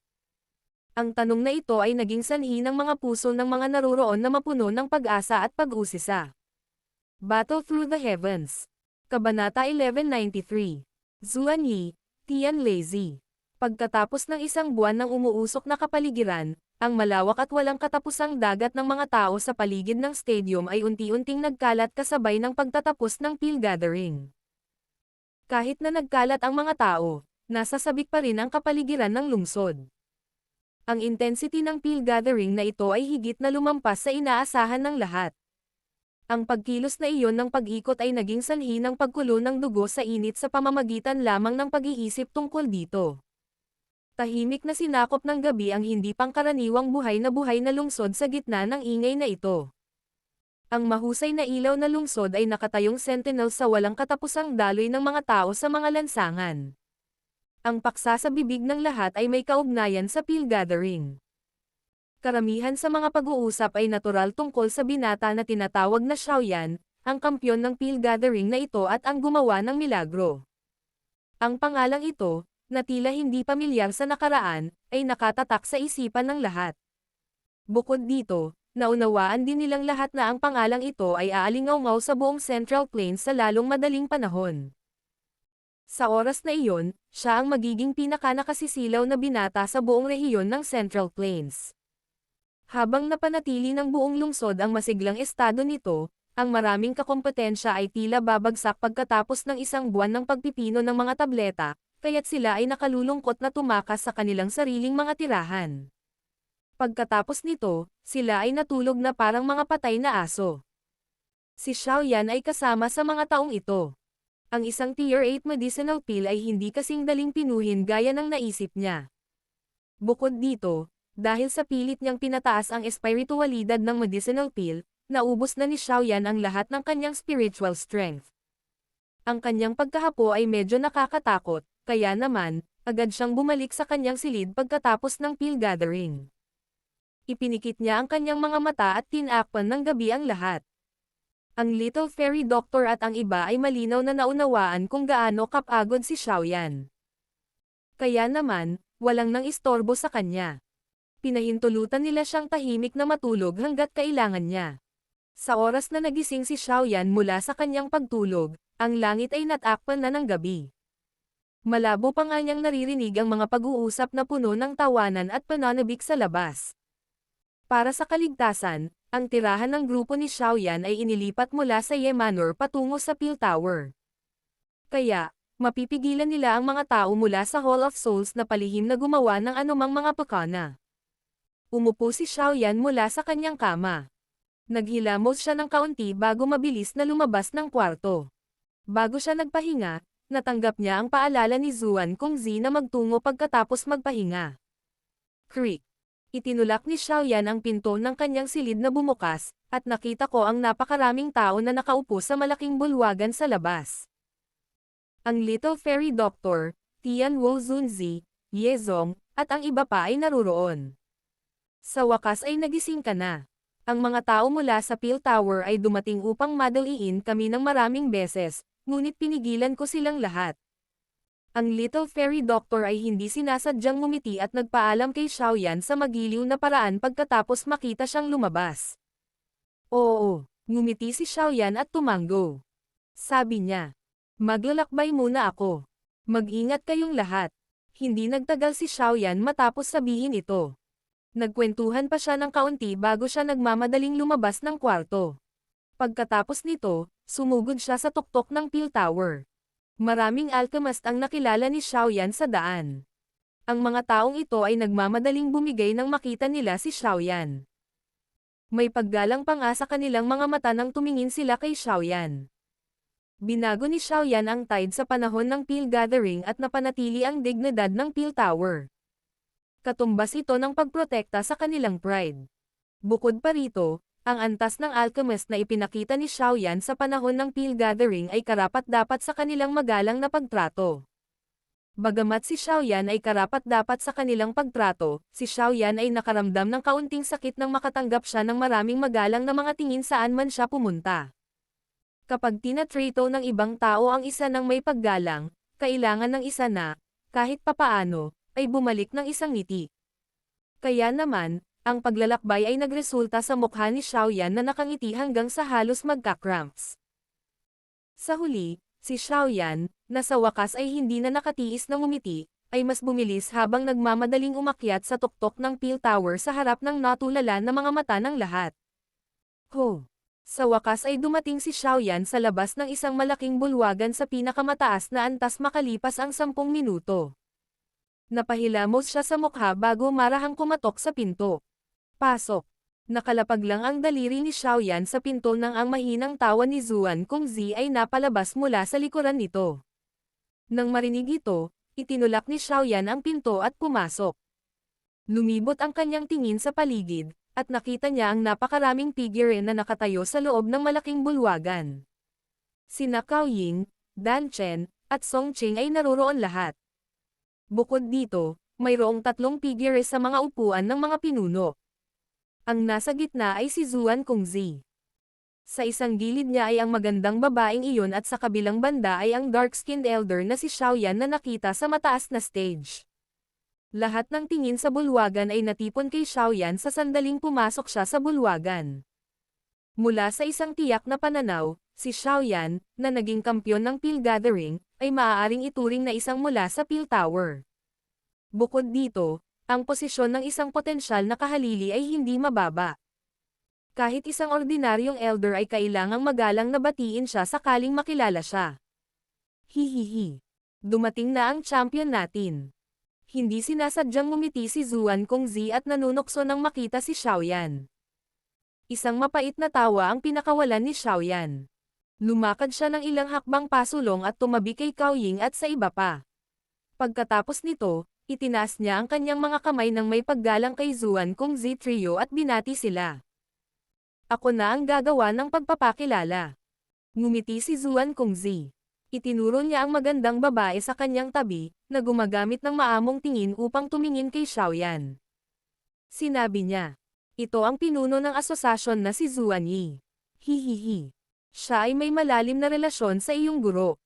Ang tanong na ito ay naging sanhi ng mga puso ng mga naruroon na mapuno ng pag-asa at pag-usisa. Battle Through the Heavens. Kabanata 1193. Zuan Yi, Tian Lazy. Pagkatapos ng isang buwan ng umuusok na kapaligiran, ang malawak at walang katapusang dagat ng mga tao sa paligid ng stadium ay unti-unting nagkalat kasabay ng pagtatapos ng Peel Gathering. Kahit na nagkalat ang mga tao, nasasabik pa rin ang kapaligiran ng lungsod. Ang intensity ng Peel Gathering na ito ay higit na lumampas sa inaasahan ng lahat. Ang pagkilos na iyon ng pag-ikot ay naging sanhi ng pagkulo ng dugo sa init sa pamamagitan lamang ng pag-iisip tungkol dito. Tahimik na sinakop ng gabi ang hindi pangkaraniwang buhay na lungsod sa gitna ng ingay na ito. Ang mahusay na ilaw na lungsod ay nakatayong sentinel sa walang katapusang daloy ng mga tao sa mga lansangan. Ang paksa sa bibig ng lahat ay may kaugnayan sa Peel Gathering. Karamihan sa mga pag-uusap ay natural tungkol sa binata na tinatawag na Xiaoyan, ang kampyon ng Peel Gathering na ito at ang gumawa ng milagro. Ang pangalang ito, na tila hindi pamilyar sa nakaraan, ay nakatatak sa isipan ng lahat. Bukod dito, naunawaan din nilang lahat na ang pangalang ito ay aalingaw-ngaw sa buong Central Plains sa lalong madaling panahon. Sa oras na iyon, siya ang magiging pinaka-nakasisilaw na binata sa buong rehiyon ng Central Plains. Habang napanatili ng buong lungsod ang masiglang estado nito, ang maraming kakompetensya ay tila babagsak pagkatapos ng isang buwan ng pagpipino ng mga tableta, kaya't sila ay nakalulungkot na tumakas sa kanilang sariling mga tirahan. Pagkatapos nito, sila ay natulog na parang mga patay na aso. Si Xiaoyan ay kasama sa mga taong ito. Ang isang Tier 8 medicinal pill ay hindi kasing daling pinuhin gaya ng naisip niya. Bukod dito, dahil sa pilit niyang pinataas ang espiritualidad ng medicinal pill, naubos na ni Xiaoyan ang lahat ng kanyang spiritual strength. Ang kanyang pagkahapo ay medyo nakakatakot, kaya naman, agad siyang bumalik sa kanyang silid pagkatapos ng Peel Gathering. Ipinikit niya ang kanyang mga mata at tinakpan ng gabi ang lahat. Ang Little Fairy Doctor at ang iba ay malinaw na naunawaan kung gaano kapagod si Xiaoyan. Kaya naman, walang nang istorbo sa kanya. Pinahintulutan nila siyang tahimik na matulog hanggat kailangan niya. Sa oras na nagising si Xiaoyan mula sa kanyang pagtulog, ang langit ay natakpan na ng gabi. Malabo pa nga niyang naririnig ang mga pag-uusap na puno ng tawanan at pananabik sa labas. Para sa kaligtasan, ang tirahan ng grupo ni Xiaoyan ay inilipat mula sa Ye Manor patungo sa Peel Tower. Kaya, mapipigilan nila ang mga tao mula sa Hall of Souls na palihim na gumawa ng anumang mga pakana. Umupo si Xiaoyan mula sa kanyang kama. Naghilamos siya ng kaunti bago mabilis na lumabas ng kwarto. Bago siya nagpahinga, natanggap niya ang paalala ni Zuan Kongzi na magtungo pagkatapos magpahinga. Creak. Itinulak ni Xiaoyan ang pinto ng kanyang silid na bumukas, at nakita ko ang napakaraming tao na nakaupo sa malaking bulwagan sa labas. Ang Little Fairy Doctor, Tian Wu Zunzi, Yezong, at ang iba pa ay naruroon. Sa wakas ay nagising ka na. Ang mga tao mula sa Peel Tower ay dumating upang madaliin kami ng maraming beses, ngunit pinigilan ko silang lahat. Ang Little Fairy Doctor ay hindi sinasadyang ngumiti at nagpaalam kay Xiaoyan sa magiliw na paraan pagkatapos makita siyang lumabas. Oo, ngumiti si Xiaoyan at tumango. Sabi niya, maglalakbay muna ako. Mag-ingat kayong lahat. Hindi nagtagal si Xiaoyan matapos sabihin ito. Nagkwentuhan pa siya ng kaunti bago siya nagmamadaling lumabas ng kwarto. Pagkatapos nito, sumugod siya sa tuktok ng Peel Tower. Maraming alchemist ang nakilala ni Xiaoyan sa daan. Ang mga taong ito ay nagmamadaling bumigay nang makita nila si Xiaoyan. May paggalang pa nga sa kanilang mga mata nang tumingin sila kay Xiaoyan. Binago ni Xiaoyan ang tide sa panahon ng Peel Gathering at napanatili ang dignidad ng Peel Tower. Katumbas ito ng pagprotekta sa kanilang pride. Bukod pa rito, ang antas ng alchemist na ipinakita ni Xiaoyan sa panahon ng Peel Gathering ay karapat-dapat sa kanilang magalang na pagtrato. Bagamat si Xiaoyan ay karapat-dapat sa kanilang pagtrato, si Xiaoyan ay nakaramdam ng kaunting sakit nang makatanggap siya ng maraming magalang na mga tingin saan man siya pumunta. Kapag tinatrato ng ibang tao ang isa ng may paggalang, kailangan ng isa na, kahit papaano, ay bumalik ng isang ngiti. Kaya naman, ang paglalakbay ay nagresulta sa mukha ni Xiaoyan na nakangiti hanggang sa halos magka-cramps. Sa huli, si Xiaoyan, na sa wakas ay hindi na nakatiis na ngumiti, ay mas bumilis habang nagmamadaling umakyat sa tuktok ng Peel Tower sa harap ng natulala na mga mata ng lahat. Ho! Sa wakas ay dumating si Xiaoyan sa labas ng isang malaking bulwagan sa pinakamataas na antas makalipas ang 10 minuto. Napahilamos siya sa mukha bago marahang kumatok sa pinto. Pasok. Nakalapag lang ang daliri ni Xiaoyan sa pinto nang ang mahinang tawa ni Zuan Kongzi ay napalabas mula sa likuran nito. Nang marinig ito, itinulak ni Xiaoyan ang pinto at pumasok. Lumibot ang kanyang tingin sa paligid, at nakita niya ang napakaraming figure na nakatayo sa loob ng malaking bulwagan. Sina Cao Ying, Dan Chen, at Song Qing ay naroon lahat. Bukod dito, mayroong 3 figure sa mga upuan ng mga pinuno. Ang nasa gitna ay si Zuan Kongzi. Sa isang gilid niya ay ang magandang babaeng iyon at sa kabilang banda ay ang dark-skinned elder na si Xiaoyan na nakita sa mataas na stage. Lahat ng tingin sa bulwagan ay natipon kay Xiaoyan sa sandaling pumasok siya sa bulwagan. Mula sa isang tiyak na pananaw, si Xiaoyan, na naging kampyon ng Peel Gathering, ay maaaring ituring na isang mula sa Peel Tower. Bukod dito, ang posisyon ng isang potensyal na kahalili ay hindi mababa. Kahit isang ordinaryong elder ay kailangang magalang na batiin siya sakaling makilala siya. Hihihi. Dumating na ang champion natin. Hindi sinasadyang ngumiti si Zuan Kongzi at nanunokso nang makita si Xiaoyan. Isang mapait na tawa ang pinakawalan ni Xiaoyan. Lumakad siya ng ilang hakbang pasulong at tumabi kay Cao Ying at sa iba pa. Pagkatapos nito, itinaas niya ang kanyang mga kamay ng may paggalang kay Zuan Kongzi Trio at binati sila. Ako na ang gagawa ng pagpapakilala. Ngumiti si Zuan Kongzi. Itinuro niya ang magandang babae sa kanyang tabi, na gumagamit ng maamong tingin upang tumingin kay Xiaoyan. Sinabi niya, ito ang pinuno ng asosasyon na si Zuan Yi. Hihihi. Siya ay may malalim na relasyon sa iyong guro.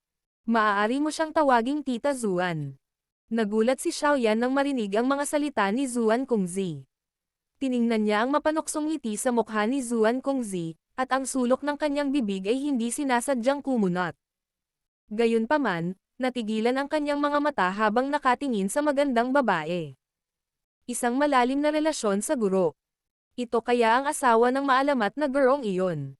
Maaari mo siyang tawaging Tita Zuan. Nagulat si Xiaoyan nang marinig ang mga salita ni Zuan Kongzi. Tiningnan niya ang mapanuksong ngiti sa mukha ni Zuan Kongzi, at ang sulok ng kanyang bibig ay hindi sinasadyang kumunot. Gayunpaman, natigilan ang kanyang mga mata habang nakatingin sa magandang babae. Isang malalim na relasyon sa guro. Ito kaya ang asawa ng maalamat na gurong iyon.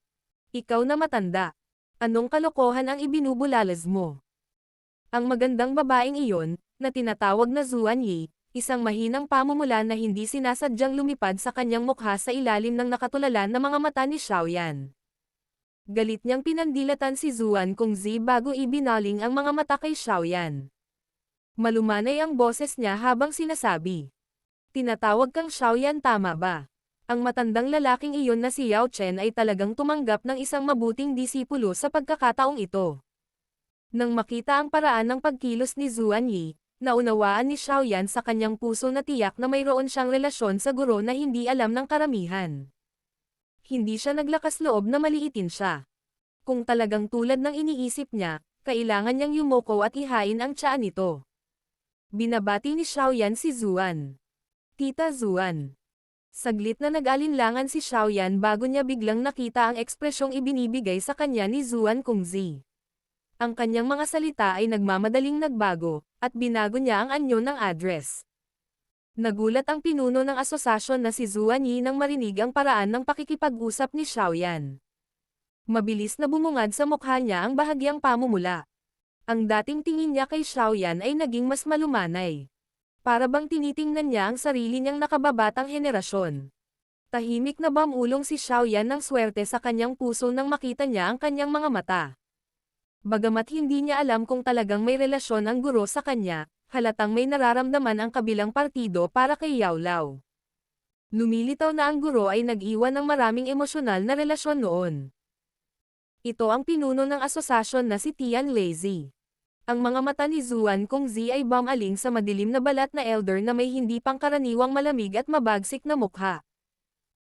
Ikaw na matanda. Anong kalokohan ang ibinubulalas mo? Ang magandang babaeng iyon, na tinatawag na Zuan Yi, Isang mahinang pamumula na hindi sinasadyang lumipad sa kanyang mukha sa ilalim ng nakatulalan na mga mata ni Xiaoyan. Galit niyang pinandilatan si Zuan Kongzi bago ibinaling ang mga mata kay Xiaoyan. Malumanay ang boses niya habang sinasabi. Tinatawag kang Xiaoyan, tama ba? Ang matandang lalaking iyon na si Yao Chen ay talagang tumanggap ng isang mabuting disipulo sa pagkakataong ito. Nang makita ang paraan ng pagkilos ni Zuan Yi, naunawaan ni Xiaoyan sa kanyang puso na tiyak na mayroon siyang relasyon sa guro na hindi alam ng karamihan. Hindi siya naglakas loob na maliitin siya. Kung talagang tulad ng iniisip niya, kailangan niyang yumoko at ihain ang tiyan nito. Binabati ni Xiaoyan si Zuan. Tita Zuan. Saglit na nag-alinlangan si Xiaoyan bago niya biglang nakita ang ekspresyong ibinibigay sa kanya ni Zuan Kongzi. Ang kanyang mga salita ay nagmamadaling nagbago, at binago niya ang anyo ng address. Nagulat ang pinuno ng asosasyon na si Zuan Yi nang marinig ang paraan ng pakikipag-usap ni Xiaoyan. Mabilis na bumungad sa mukha niya ang bahagyang pamumula. Ang dating tingin niya kay Xiaoyan ay naging mas malumanay. Para bang tinitingnan niya ang sarili niyang nakababatang henerasyon. Tahimik na bamulong si Xiaoyan ng swerte sa kanyang puso nang makita niya ang kanyang mga mata. Bagamat hindi niya alam kung talagang may relasyon ang guro sa kanya, halatang may nararamdaman ang kabilang partido para kay Yao Lao. Lumilitaw na ang guro ay nag-iwan ng maraming emosyonal na relasyon noon. Ito ang pinuno ng asosasyon na si Tian Lazy. Ang mga mata ni Zuan Kongzi ay bumaling sa madilim na balat na elder na may hindi pangkaraniwang malamig at mabagsik na mukha.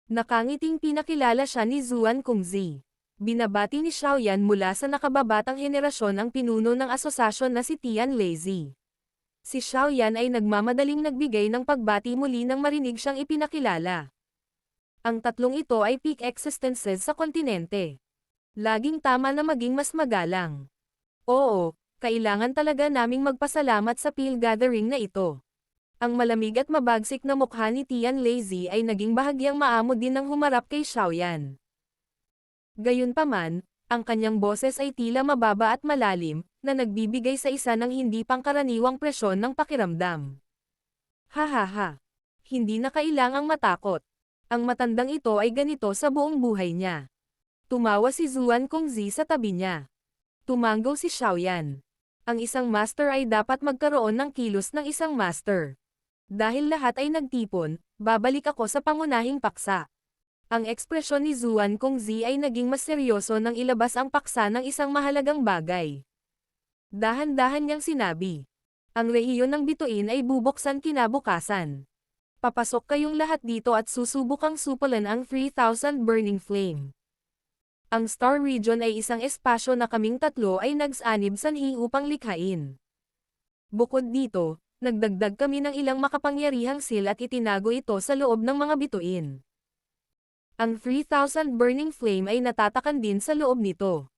Nakangiting pinakilala siya ni Zuan Kongzi. Binabati ni Xiaoyan mula sa nakababatang henerasyon ang pinuno ng asosasyon na si Tian Lazy. Si Xiaoyan ay nagmamadaling nagbigay ng pagbati muli nang marinig siyang ipinakilala. Ang tatlong ito ay peak existences sa kontinente. Laging tama na maging mas magalang. Oo, kailangan talaga naming magpasalamat sa Peel Gathering na ito. Ang malamig at mabagsik na mukha ni Tian Lazy ay naging bahagyang maamo din nang humarap kay Xiaoyan. Gayunpaman, ang kanyang boses ay tila mababa at malalim, na nagbibigay sa isa ng hindi pangkaraniwang presyon ng pakiramdam. Hahaha. Hindi na kailangang matakot. Ang matandang ito ay ganito sa buong buhay niya. Tumawa si Zuan Kongzi sa tabi niya. Tumanggaw si Xiaoyan. Ang isang master ay dapat magkaroon ng kilos ng isang master. Dahil lahat ay nagtipon, babalik ako sa pangunahing paksa. Ang ekspresyon ni Zuan Kongzi ay naging mas seryoso nang ilabas ang paksa ng isang mahalagang bagay. Dahan-dahan niyang sinabi. Ang rehiyon ng bituin ay bubuksan kinabukasan. Papasok kayong lahat dito at susubukang supulan ang 3,000 Burning Flame. Ang Star Region ay isang espasyo na kaming tatlo ay nagsanib sanhi upang likhain. Bukod dito, nagdagdag kami ng ilang makapangyarihang seal at itinago ito sa loob ng mga bituin. Ang 3,000 Burning Flame ay natatakan din sa loob nito.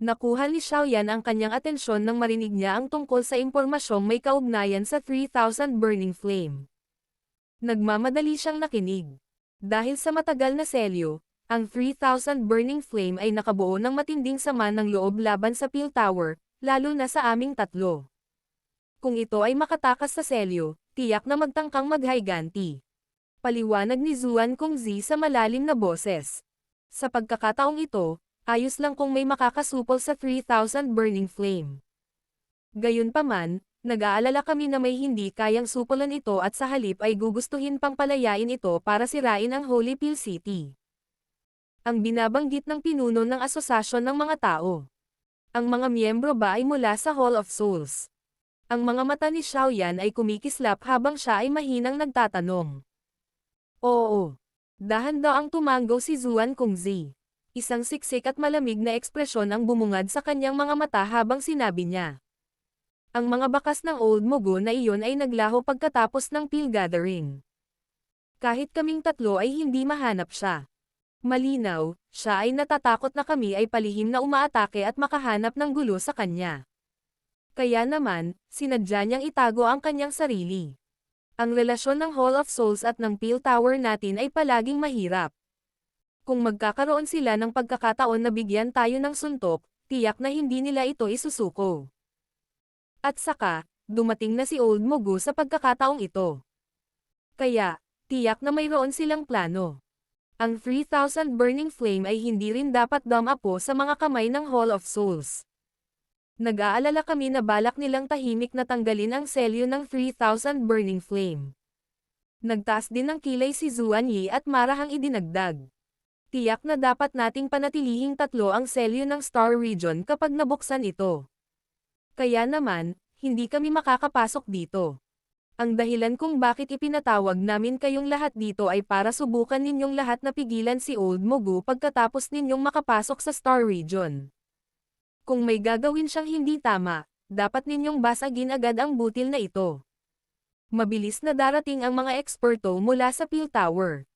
Nakuha ni Xiaoyan ang kanyang atensyon nang marinig niya ang tungkol sa impormasyong may kaugnayan sa 3,000 Burning Flame. Nagmamadali siyang nakinig. Dahil sa matagal na selyo, ang 3,000 Burning Flame ay nakabuo ng matinding sama ng loob laban sa Peel Tower, lalo na sa aming tatlo. Kung ito ay makatakas sa selyo, tiyak na magtangkang maghayganti. Paliwanag ni Zuan Kongzi sa malalim na boses. Sa pagkakataong ito, ayos lang kung may makakasupol sa 3,000 Burning Flame. Gayunpaman, nag-aalala kami na may hindi kayang supulan ito at sa halip ay gugustuhin pang palayain ito para sirain ang Holy Peel City. Ang binabanggit ng pinuno ng asosasyon ng mga tao. Ang mga miyembro ba ay mula sa Hall of Souls? Ang mga mata ni Xiaoyan ay kumikislap habang siya ay mahinang nagtatanong. Oo. Dahan-daang ang tumanggaw si Zuan Kongzi. Isang siksik at malamig na ekspresyon ang bumungad sa kanyang mga mata habang sinabi niya. Ang mga bakas ng Old Mugo na iyon ay naglaho pagkatapos ng Peel Gathering. Kahit kaming tatlo ay hindi mahanap siya. Malinaw, siya ay natatakot na kami ay palihim na umaatake at makahanap ng gulo sa kanya. Kaya naman, sinadya niyang itago ang kanyang sarili. Ang relasyon ng Hall of Souls at ng Peel Tower natin ay palaging mahirap. Kung magkakaroon sila ng pagkakataon na bigyan tayo ng suntok, tiyak na hindi nila ito isusuko. At saka, dumating na si Old Mugo sa pagkakataong ito. Kaya, tiyak na mayroon silang plano. Ang 3,000 Burning Flame ay hindi rin dapat dumapo sa mga kamay ng Hall of Souls. Nag-aalala kami na balak nilang tahimik na tanggalin ang selyo ng 3,000 Burning Flame. Nagtaas din ng kilay si Zuan Yi at marahang idinagdag. Tiyak na dapat nating panatilihing 3 ang selyo ng Star Region kapag nabuksan ito. Kaya naman, hindi kami makakapasok dito. Ang dahilan kung bakit ipinatawag namin kayong lahat dito ay para subukan ninyong lahat na pigilan si Old Mogu pagkatapos ninyong makapasok sa Star Region. Kung may gagawin siyang hindi tama, dapat ninyong basagin agad ang butil na ito. Mabilis na darating ang mga eksperto mula sa Peel Tower.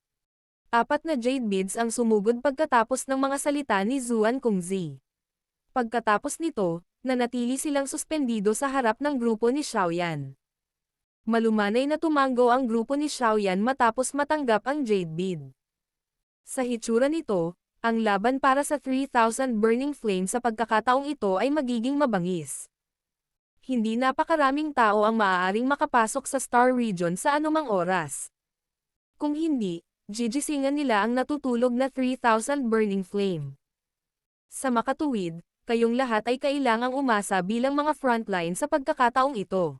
4 na Jade Beads ang sumugod pagkatapos ng mga salita ni Zuan Kongzi. Pagkatapos nito, nanatili silang suspendido sa harap ng grupo ni Xiaoyan. Malumanay na tumango ang grupo ni Xiaoyan matapos matanggap ang Jade Bead. Sa hitsura nito, ang laban para sa 3,000 Burning Flame sa pagkakataong ito ay magiging mabangis. Hindi napakaraming tao ang maaaring makapasok sa Star Region sa anumang oras. Kung hindi, gigisingan nila ang natutulog na 3,000 Burning Flame. Sa makatuwid, kayong lahat ay kailangang umasa bilang mga frontline sa pagkakataong ito.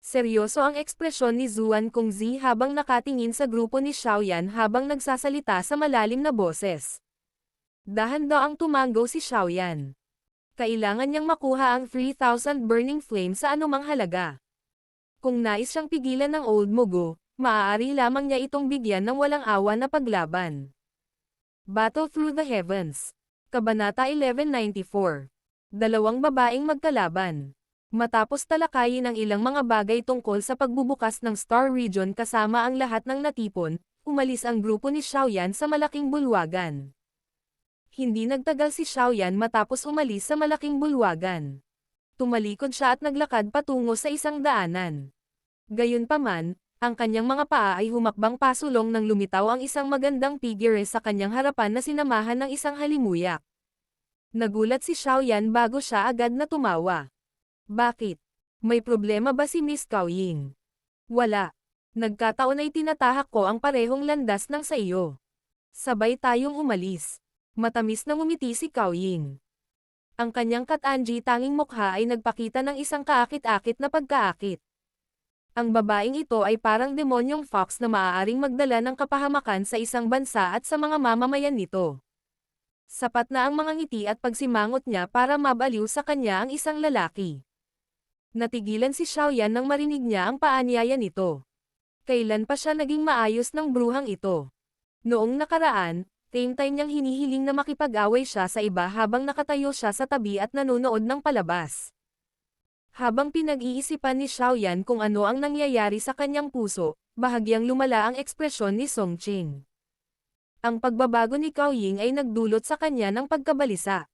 Seryoso ang ekspresyon ni Zuan Kongzi habang nakatingin sa grupo ni Xiaoyan habang nagsasalita sa malalim na boses. Dahan-daang tumango si Xiaoyan. Kailangan niyang makuha ang 3,000 Burning Flame sa anumang halaga. Kung nais siyang pigilan ng Old Mogu, maaari lamang niya itong bigyan ng walang awa na paglaban. Battle Through the Heavens. Kabanata 1194. Dalawang babaeng magkalaban. Matapos talakayin ang ilang mga bagay tungkol sa pagbubukas ng Star Region kasama ang lahat ng natipon, umalis ang grupo ni Xiaoyan sa malaking bulwagan. Hindi nagtagal si Xiaoyan matapos umalis sa malaking bulwagan. Tumalikod siya at naglakad patungo sa isang daanan. Gayunpaman, ang kanyang mga paa ay humakbang pasulong nang lumitaw ang isang magandang figure sa kanyang harapan na sinamahan ng isang halimuyak. Nagulat si Xiaoyan bago siya agad na tumawa. Bakit? May problema ba si Miss Cao Ying? Wala. Nagkataon ay tinatahak ko ang parehong landas ng sa iyo. Sabay tayong umalis. Matamis na ngumiti si Cao Ying. Ang kanyang katanji tanging mukha ay nagpakita ng isang kaakit-akit na pagkaakit. Ang babaeng ito ay parang demonyong fox na maaaring magdala ng kapahamakan sa isang bansa at sa mga mamamayan nito. Sapat na ang mga ngiti at pagsimangot niya para mabaliw sa kanya ang isang lalaki. Natigilan si Xiaoyan nang marinig niya ang paanyaya nito. Kailan pa siya naging maayos ng bruhang ito? Noong nakaraan, time niyang hinihiling na makipag-away siya sa iba habang nakatayo siya sa tabi at nanonood ng palabas. Habang pinag-iisipan ni Xiaoyan kung ano ang nangyayari sa kanyang puso, bahagyang lumala ang ekspresyon ni Song Qing. Ang pagbabago ni Cao Ying ay nagdulot sa kanya ng pagkabalisa.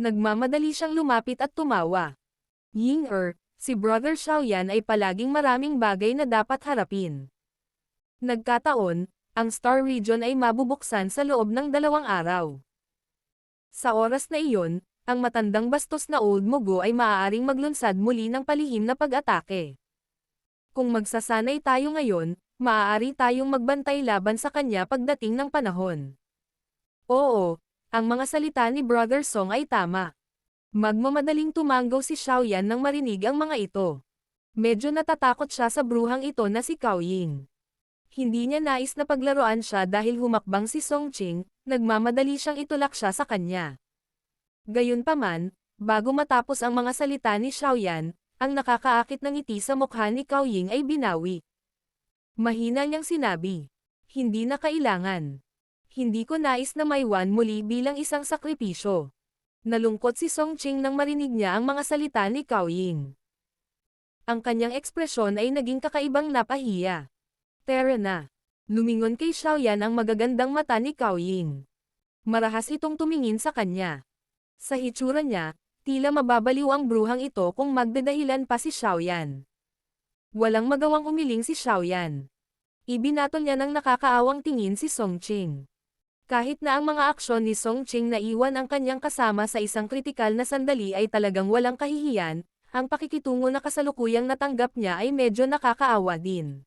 Nagmamadali siyang lumapit at tumawa. Ying-er, si Brother Xiaoyan ay palaging maraming bagay na dapat harapin. Nagkataon, ang Star Region ay mabubuksan sa loob ng 2 araw. Sa oras na iyon, ang matandang bastos na Old Mogu ay maaaring maglunsad muli ng palihim na pag-atake. Kung magsasanay tayo ngayon, maaari tayong magbantay laban sa kanya pagdating ng panahon. Oo, ang mga salita ni Brother Song ay tama. Magmamadaling tumango si Xiaoyan nang marinig ang mga ito. Medyo natatakot siya sa bruhang ito na si Cao Ying. Hindi niya nais na paglaruan siya dahil humakbang si Song Qing, nagmamadali siyang itulak siya sa kanya. Gayunpaman, bago matapos ang mga salita ni Xiaoyan, ang nakakaakit na ngiti sa mukha ni Cao Ying ay binawi. Mahina niyang sinabi, "Hindi na kailangan. Hindi ko nais na maiwan muli bilang isang sakripisyo." Nalungkot si Song Qing nang marinig niya ang mga salita ni Cao Ying. Ang kanyang ekspresyon ay naging kakaibang napahiya. Tara na. Lumingon kay Xiaoyan ang magagandang mata ni Cao Ying. Marahas itong tumingin sa kanya. Sa hitsura niya, tila mababaliw ang bruhang ito kung magdadahilan pa si Xiaoyan. Walang magawang umiling si Xiaoyan. Ibinatol niya ng nakakaawang tingin si Song Qing. Kahit na ang mga aksyon ni Song Qing na iwan ang kanyang kasama sa isang kritikal na sandali ay talagang walang kahihiyan, ang pakikitungo na kasalukuyang natanggap niya ay medyo nakakaawa din.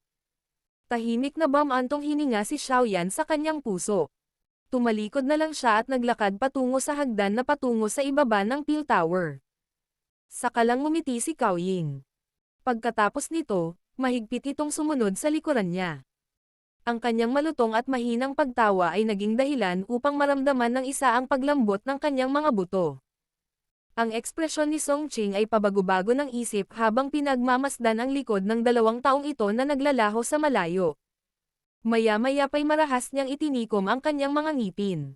Tahimik na bumantong hininga si Xiaoyan sa kanyang puso. Tumalikod na lang siya at naglakad patungo sa hagdan na patungo sa ibaba ng Peel Tower. Saka lang ngumiti si Cao Ying. Pagkatapos nito, mahigpit itong sumunod sa likuran niya. Ang kanyang malutong at mahinang pagtawa ay naging dahilan upang maramdaman ng isa ang paglambot ng kanyang mga buto. Ang ekspresyon ni Song Qing ay pabago-bago ng isip habang pinagmamasdan ang likod ng 2 taong ito na naglalaho sa malayo. Maya-maya pa'y marahas niyang itinikom ang kanyang mga ngipin.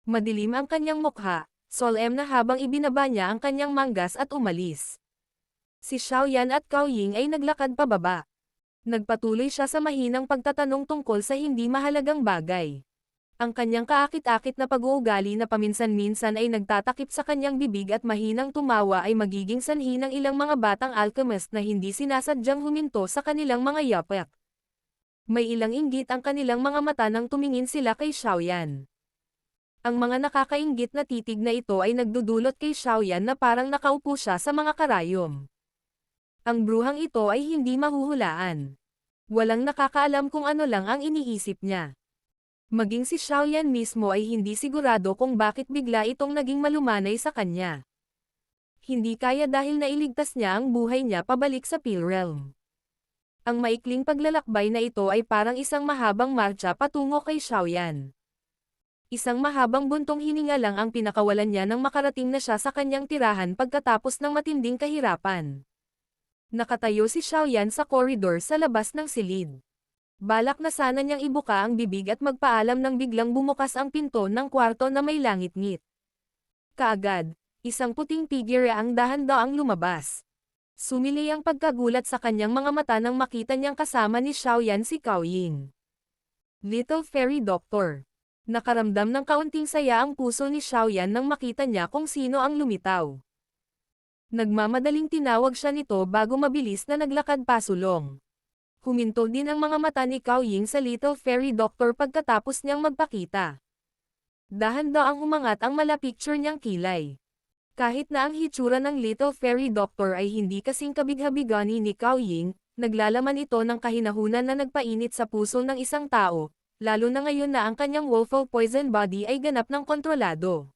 Madilim ang kanyang mukha, solemn na habang ibinaba niya ang kanyang manggas at umalis. Si Xiaoyan at Cao Ying ay naglakad pababa. Nagpatuloy siya sa mahinang pagtatanong tungkol sa hindi mahalagang bagay. Ang kanyang kaakit-akit na pag-uugali na paminsan-minsan ay nagtatakip sa kanyang bibig at mahinang tumawa ay magiging sanhi ng ilang mga batang alchemist na hindi sinasadyang huminto sa kanilang mga yapak. May ilang inggit ang kanilang mga mata nang tumingin sila kay Xiaoyan. Ang mga nakakainggit na titig na ito ay nagdudulot kay Xiaoyan na parang nakaupo siya sa mga karayom. Ang bruhang ito ay hindi mahuhulaan. Walang nakakaalam kung ano lang ang iniisip niya. Maging si Xiaoyan mismo ay hindi sigurado kung bakit bigla itong naging malumanay sa kanya. Hindi kaya dahil nailigtas niya ang buhay niya pabalik sa Peel Realm. Ang maikling paglalakbay na ito ay parang isang mahabang marcha patungo kay Xiaoyan. Isang mahabang buntong hininga lang ang pinakawalan niya nang makarating na siya sa kanyang tirahan pagkatapos ng matinding kahirapan. Nakatayo si Xiaoyan sa koridor sa labas ng silid. Balak na sana niyang ibuka ang bibig at magpaalam nang biglang bumukas ang pinto ng kwarto na may langit-ngit. Kaagad, isang puting figure ang dahan-daang lumabas. Sumilay ang pagkagulat sa kanyang mga mata nang makita niyang kasama ni Xiaoyan si Cao Ying. Little Fairy Doctor. Nakaramdam ng kaunting saya ang puso ni Xiaoyan nang makita niya kung sino ang lumitaw. Nagmamadaling tinawag siya nito bago mabilis na naglakad pasulong. Huminto din ang mga mata ni Cao Ying sa Little Fairy Doctor pagkatapos niyang magpakita. Dahan-daang umangat ang mala-picture niyang kilay. Kahit na ang hitsura ng Little Fairy Doctor ay hindi kasing kabigha-bigani ni Cao Ying, naglalaman ito ng kahinahunan na nagpainit sa puso ng isang tao, lalo na ngayon na ang kanyang woeful poison body ay ganap ng kontrolado.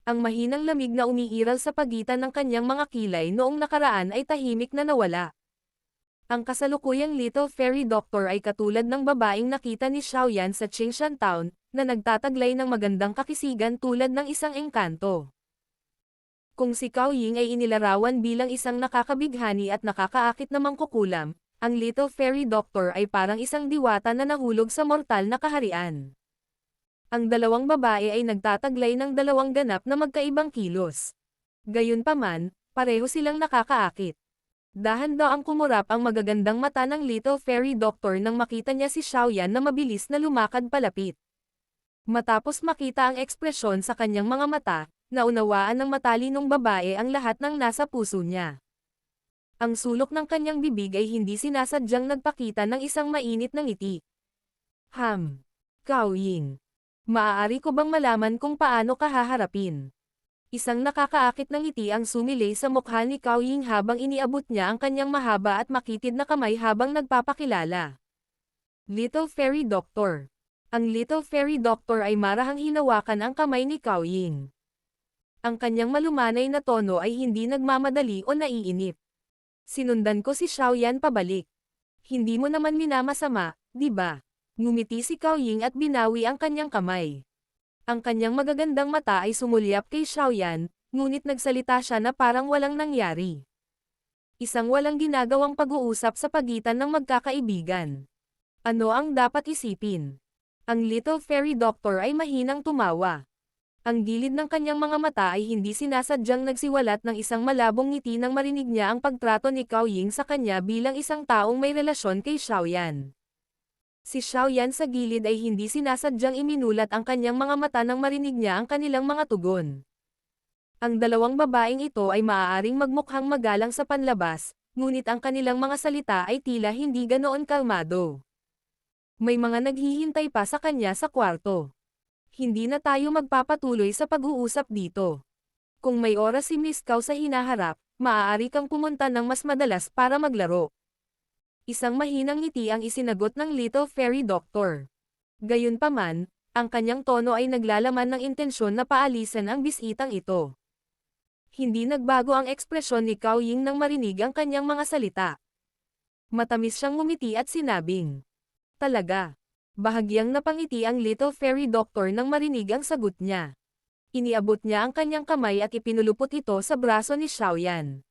Ang mahinang lamig na umiiral sa pagitan ng kanyang mga kilay noong nakaraan ay tahimik na nawala. Ang kasalukuyang Little Fairy Doctor ay katulad ng babaeng nakita ni Xiaoyan sa Qingshan Town, na nagtataglay ng magandang kakisigan tulad ng isang engkanto. Kung si Cao Ying ay inilarawan bilang isang nakakabighani at nakakaakit na mangkukulam, ang Little Fairy Doctor ay parang isang diwata na nahulog sa mortal na kaharian. Ang dalawang babae ay nagtataglay ng dalawang ganap na magkaibang kilos. Gayunpaman, pareho silang nakakaakit. Dahan-daang kumurap ang magagandang mata ng Little Fairy Doctor nang makita niya si Xiaoyan na mabilis na lumakad palapit. Matapos makita ang ekspresyon sa kanyang mga mata, naunawaan ng matalinong babae ang lahat ng nasa puso niya. Ang sulok ng kanyang bibig ay hindi sinasadyang nagpakita ng isang mainit na ngiti. Cao Ying. Maaari ko bang malaman kung paano ka haharapin? Isang nakakaakit na ngiti ang sumilay sa mukha ni Cao Ying habang iniabot niya ang kanyang mahaba at makitid na kamay habang nagpapakilala. Little Fairy Doctor. Ang Little Fairy Doctor ay marahang hinawakan ang kamay ni Cao Ying. Ang kanyang malumanay na tono ay hindi nagmamadali o naiinip. Sinundan ko si Xiaoyan pabalik. Hindi mo naman minamasama, di ba? Ngumiti si Cao Ying at binawi ang kanyang kamay. Ang kanyang magagandang mata ay sumulyap kay Xiaoyan, ngunit nagsalita siya na parang walang nangyari. Isang walang ginagawang pag-uusap sa pagitan ng magkakaibigan. Ano ang dapat isipin? Ang Little Fairy Doctor ay mahinang tumawa. Ang gilid ng kanyang mga mata ay hindi sinasadyang nagsiwalat ng isang malabong ngiti nang marinig niya ang pagtrato ni Cao Ying sa kanya bilang isang taong may relasyon kay Xiaoyan. Si Xiaoyan sa gilid ay hindi sinasadyang iminulat ang kanyang mga mata nang marinig niya ang kanilang mga tugon. Ang dalawang babaeng ito ay maaaring magmukhang magalang sa panlabas, ngunit ang kanilang mga salita ay tila hindi ganoon kalmado. May mga naghihintay pa sa kanya sa kwarto. Hindi na tayo magpapatuloy sa pag-uusap dito. Kung may oras si Miss Cao sa hinaharap, maaari kang pumunta ng mas madalas para maglaro. Isang mahinang ngiti ang isinagot ng Little Fairy Doctor. Gayunpaman, ang kanyang tono ay naglalaman ng intensyon na paalisan ang bisitang ito. Hindi nagbago ang ekspresyon ni Cao Ying nang marinig ang kanyang mga salita. Matamis siyang ngumiti at sinabing, "Talaga." Bahagyang napangiti ang Little Fairy Doctor nang marinig ang sagot niya. Iniabot niya ang kanyang kamay at ipinulupot ito sa braso ni Xiaoyan.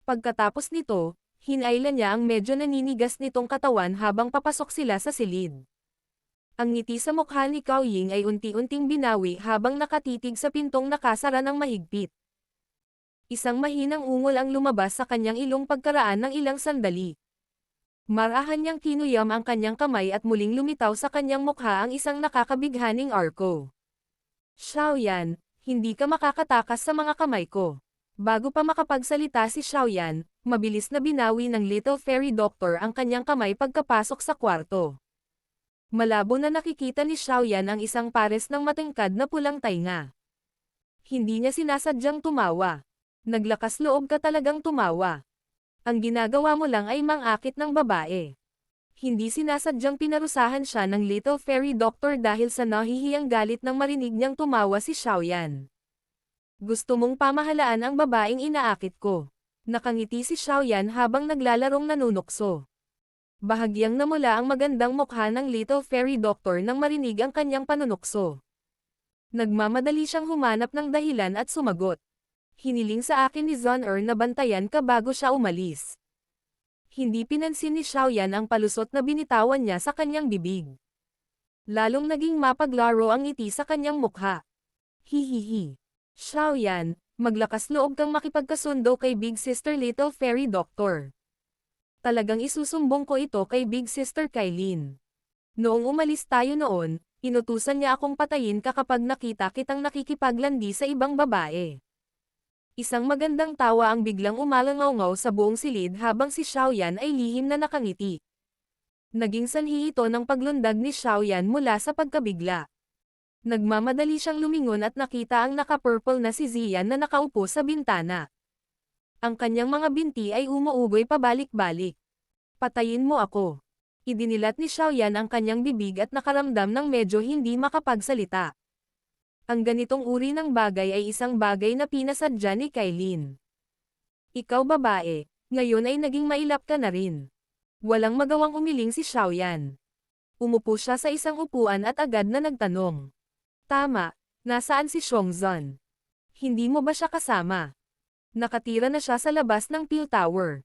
Pagkatapos nito, hinailan niya ang medyo naninigas nitong katawan habang papasok sila sa silid. Ang ngiti sa mukha ni Cao Ying ay unti-unting binawi habang nakatitig sa pintong nakasara ng mahigpit. Isang mahinang ungol ang lumabas sa kanyang ilong pagkaraan ng ilang sandali. Marahan niyang kinuyam ang kanyang kamay at muling lumitaw sa kanyang mukha ang isang nakakabighaning arko. "Xiaoyan, hindi ka makakatakas sa mga kamay ko." Bago pa makapagsalita si Xiaoyan, mabilis na binawi ng Little Fairy Doctor ang kanyang kamay pagkapasok sa kwarto. Malabo na nakikita ni Xiaoyan ang isang pares ng matingkad na pulang tainga. Hindi niya sinasadyang tumawa. "Naglakas loob ka talagang tumawa. Ang ginagawa mo lang ay mangakit ng babae." Hindi sinasadyang pinarusahan siya ng Little Fairy Doctor dahil sa nahihiyang galit nang marinig niyang tumawa si Xiaoyan. "Gusto mong pamahalaan ang babaeng inaakit ko." Nakangiti si Xiaoyan habang naglalarong nanunukso. Bahagyang namula ang magandang mukha ng Little Fairy Doctor nang marinig ang kanyang panunukso. Nagmamadali siyang humanap ng dahilan at sumagot. "Hiniling sa akin ni Zhon'er na bantayan ka bago siya umalis." Hindi pinansin ni Xiaoyan ang palusot na binitawan niya sa kanyang bibig. Lalong naging mapaglaro ang ngiti sa kanyang mukha. "Hihihi. Xiaoyan, maglakas loob kang makipagkasundo kay Big Sister Little Fairy Doctor. Talagang isusumbong ko ito kay Big Sister Kailin. Noong umalis tayo noon, inutusan niya akong patayin ka kapag nakita kitang nakikipaglandi sa ibang babae." Isang magandang tawa ang biglang umalangaw sa buong silid habang si Xiaoyan ay lihim na nakangiti. Naging sanhi ito ng paglundag ni Xiaoyan mula sa pagkabigla. Nagmamadali siyang lumingon at nakita ang naka-purple na si Ziyan na nakaupo sa bintana. Ang kanyang mga binti ay umuugoy pabalik-balik. "Patayin mo ako." Idinilat ni Xiaoyan ang kanyang bibig at nakaramdam ng medyo hindi makapagsalita. Ang ganitong uri ng bagay ay isang bagay na pinasadya ni Kailin. "Ikaw babae, ngayon ay naging mailap ka na rin." Walang magawang umiling si Xiaoyan. Umupo siya sa isang upuan at agad na nagtanong. "Tama, nasaan si Xiongzhan? Hindi mo ba siya kasama?" Nakatira na siya sa labas ng Peel Tower.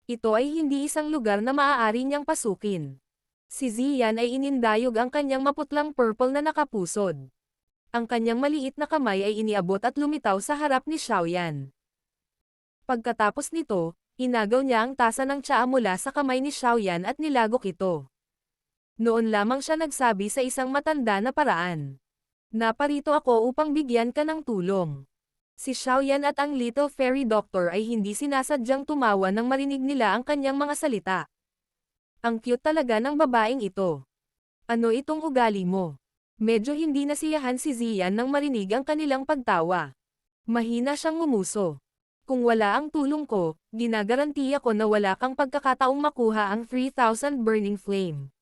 Ito ay hindi isang lugar na maaari niyang pasukin. Si Ziyan ay inindayog ang kanyang maputlang purple na nakapusod. Ang kanyang maliit na kamay ay iniabot at lumitaw sa harap ni Xiaoyan. Pagkatapos nito, inagaw niya ang tasa ng tsaa mula sa kamay ni Xiaoyan at nilagok ito. Noon lamang siya nagsabi sa isang matanda na paraan. "Naparito ako upang bigyan ka ng tulong." Si Xiaoyan at ang Little Fairy Doctor ay hindi sinasadyang tumawa nang marinig nila ang kanyang mga salita. "Ang cute talaga ng babaeng ito. Ano itong ugali mo?" Medyo hindi nasiyahan si Ziyan nang marinig ang kanilang pagtawa. Mahina siyang ngumuso. "Kung wala ang tulong ko, ginagarantiya ko na wala kang pagkakataong makuha ang 3,000 Burning Flame."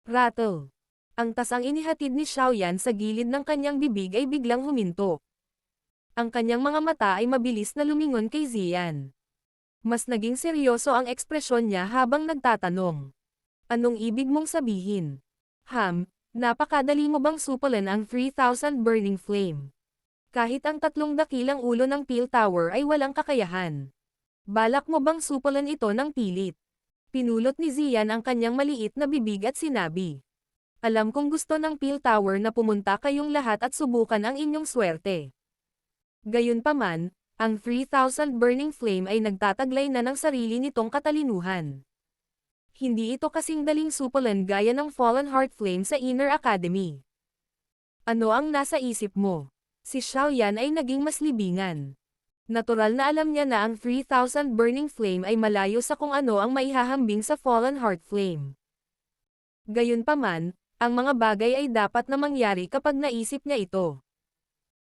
Rattle. Ang tasang inihatid ni Xiaoyan sa gilid ng kanyang bibig ay biglang huminto. Ang kanyang mga mata ay mabilis na lumingon kay Ziyan. Mas naging seryoso ang ekspresyon niya habang nagtatanong. "Anong ibig mong sabihin? Napakadali mo bang supulan ang 3,000 Burning Flame? Kahit ang 3 dakilang ulo ng Peel Tower ay walang kakayahan. Balak mo bang supulan ito ng pilit?" Pinulot ni Ziyan ang kanyang maliit na bibig at sinabi. "Alam kong gusto ng Peel Tower na pumunta kayong lahat at subukan ang inyong swerte. Gayunpaman, ang 3,000 Burning Flame ay nagtataglay na ng sarili nitong katalinuhan. Hindi ito kasing daling supulan gaya ng Fallen Heart Flame sa Inner Academy. Ano ang nasa isip mo?" Si Xiaoyan ay naging mas libingan. Natural na alam niya na ang 3,000 Burning Flame ay malayo sa kung ano ang maihahambing sa Fallen Heart Flame. Gayunpaman, ang mga bagay ay dapat na mangyari kapag naisip niya ito.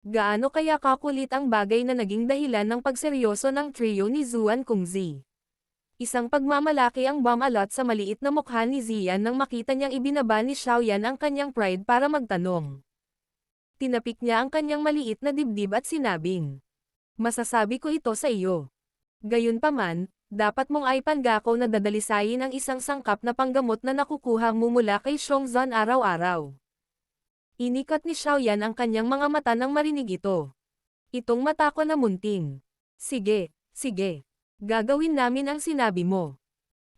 Gaano kaya kakulit ang bagay na naging dahilan ng pagseryoso ng trio ni Zuan Kongzi? Isang pagmamalaki ang bumalot sa maliit na mukha ni Ziyan nang makita niyang ibinaba ni Xiaoyan ang kanyang pride para magtanong. Tinapik niya ang kanyang maliit na dibdib at sinabing, "Masasabi ko ito sa iyo. Gayunpaman, dapat mong aipangako na dadalisayin ang isang sangkap na panggamot na nakukuha mo mula kay Xiongzhan araw-araw." Inikat ni Xiaoyan ang kanyang mga mata nang marinig ito. "Itong mata ko na munting. Sige, sige. Gagawin namin ang sinabi mo."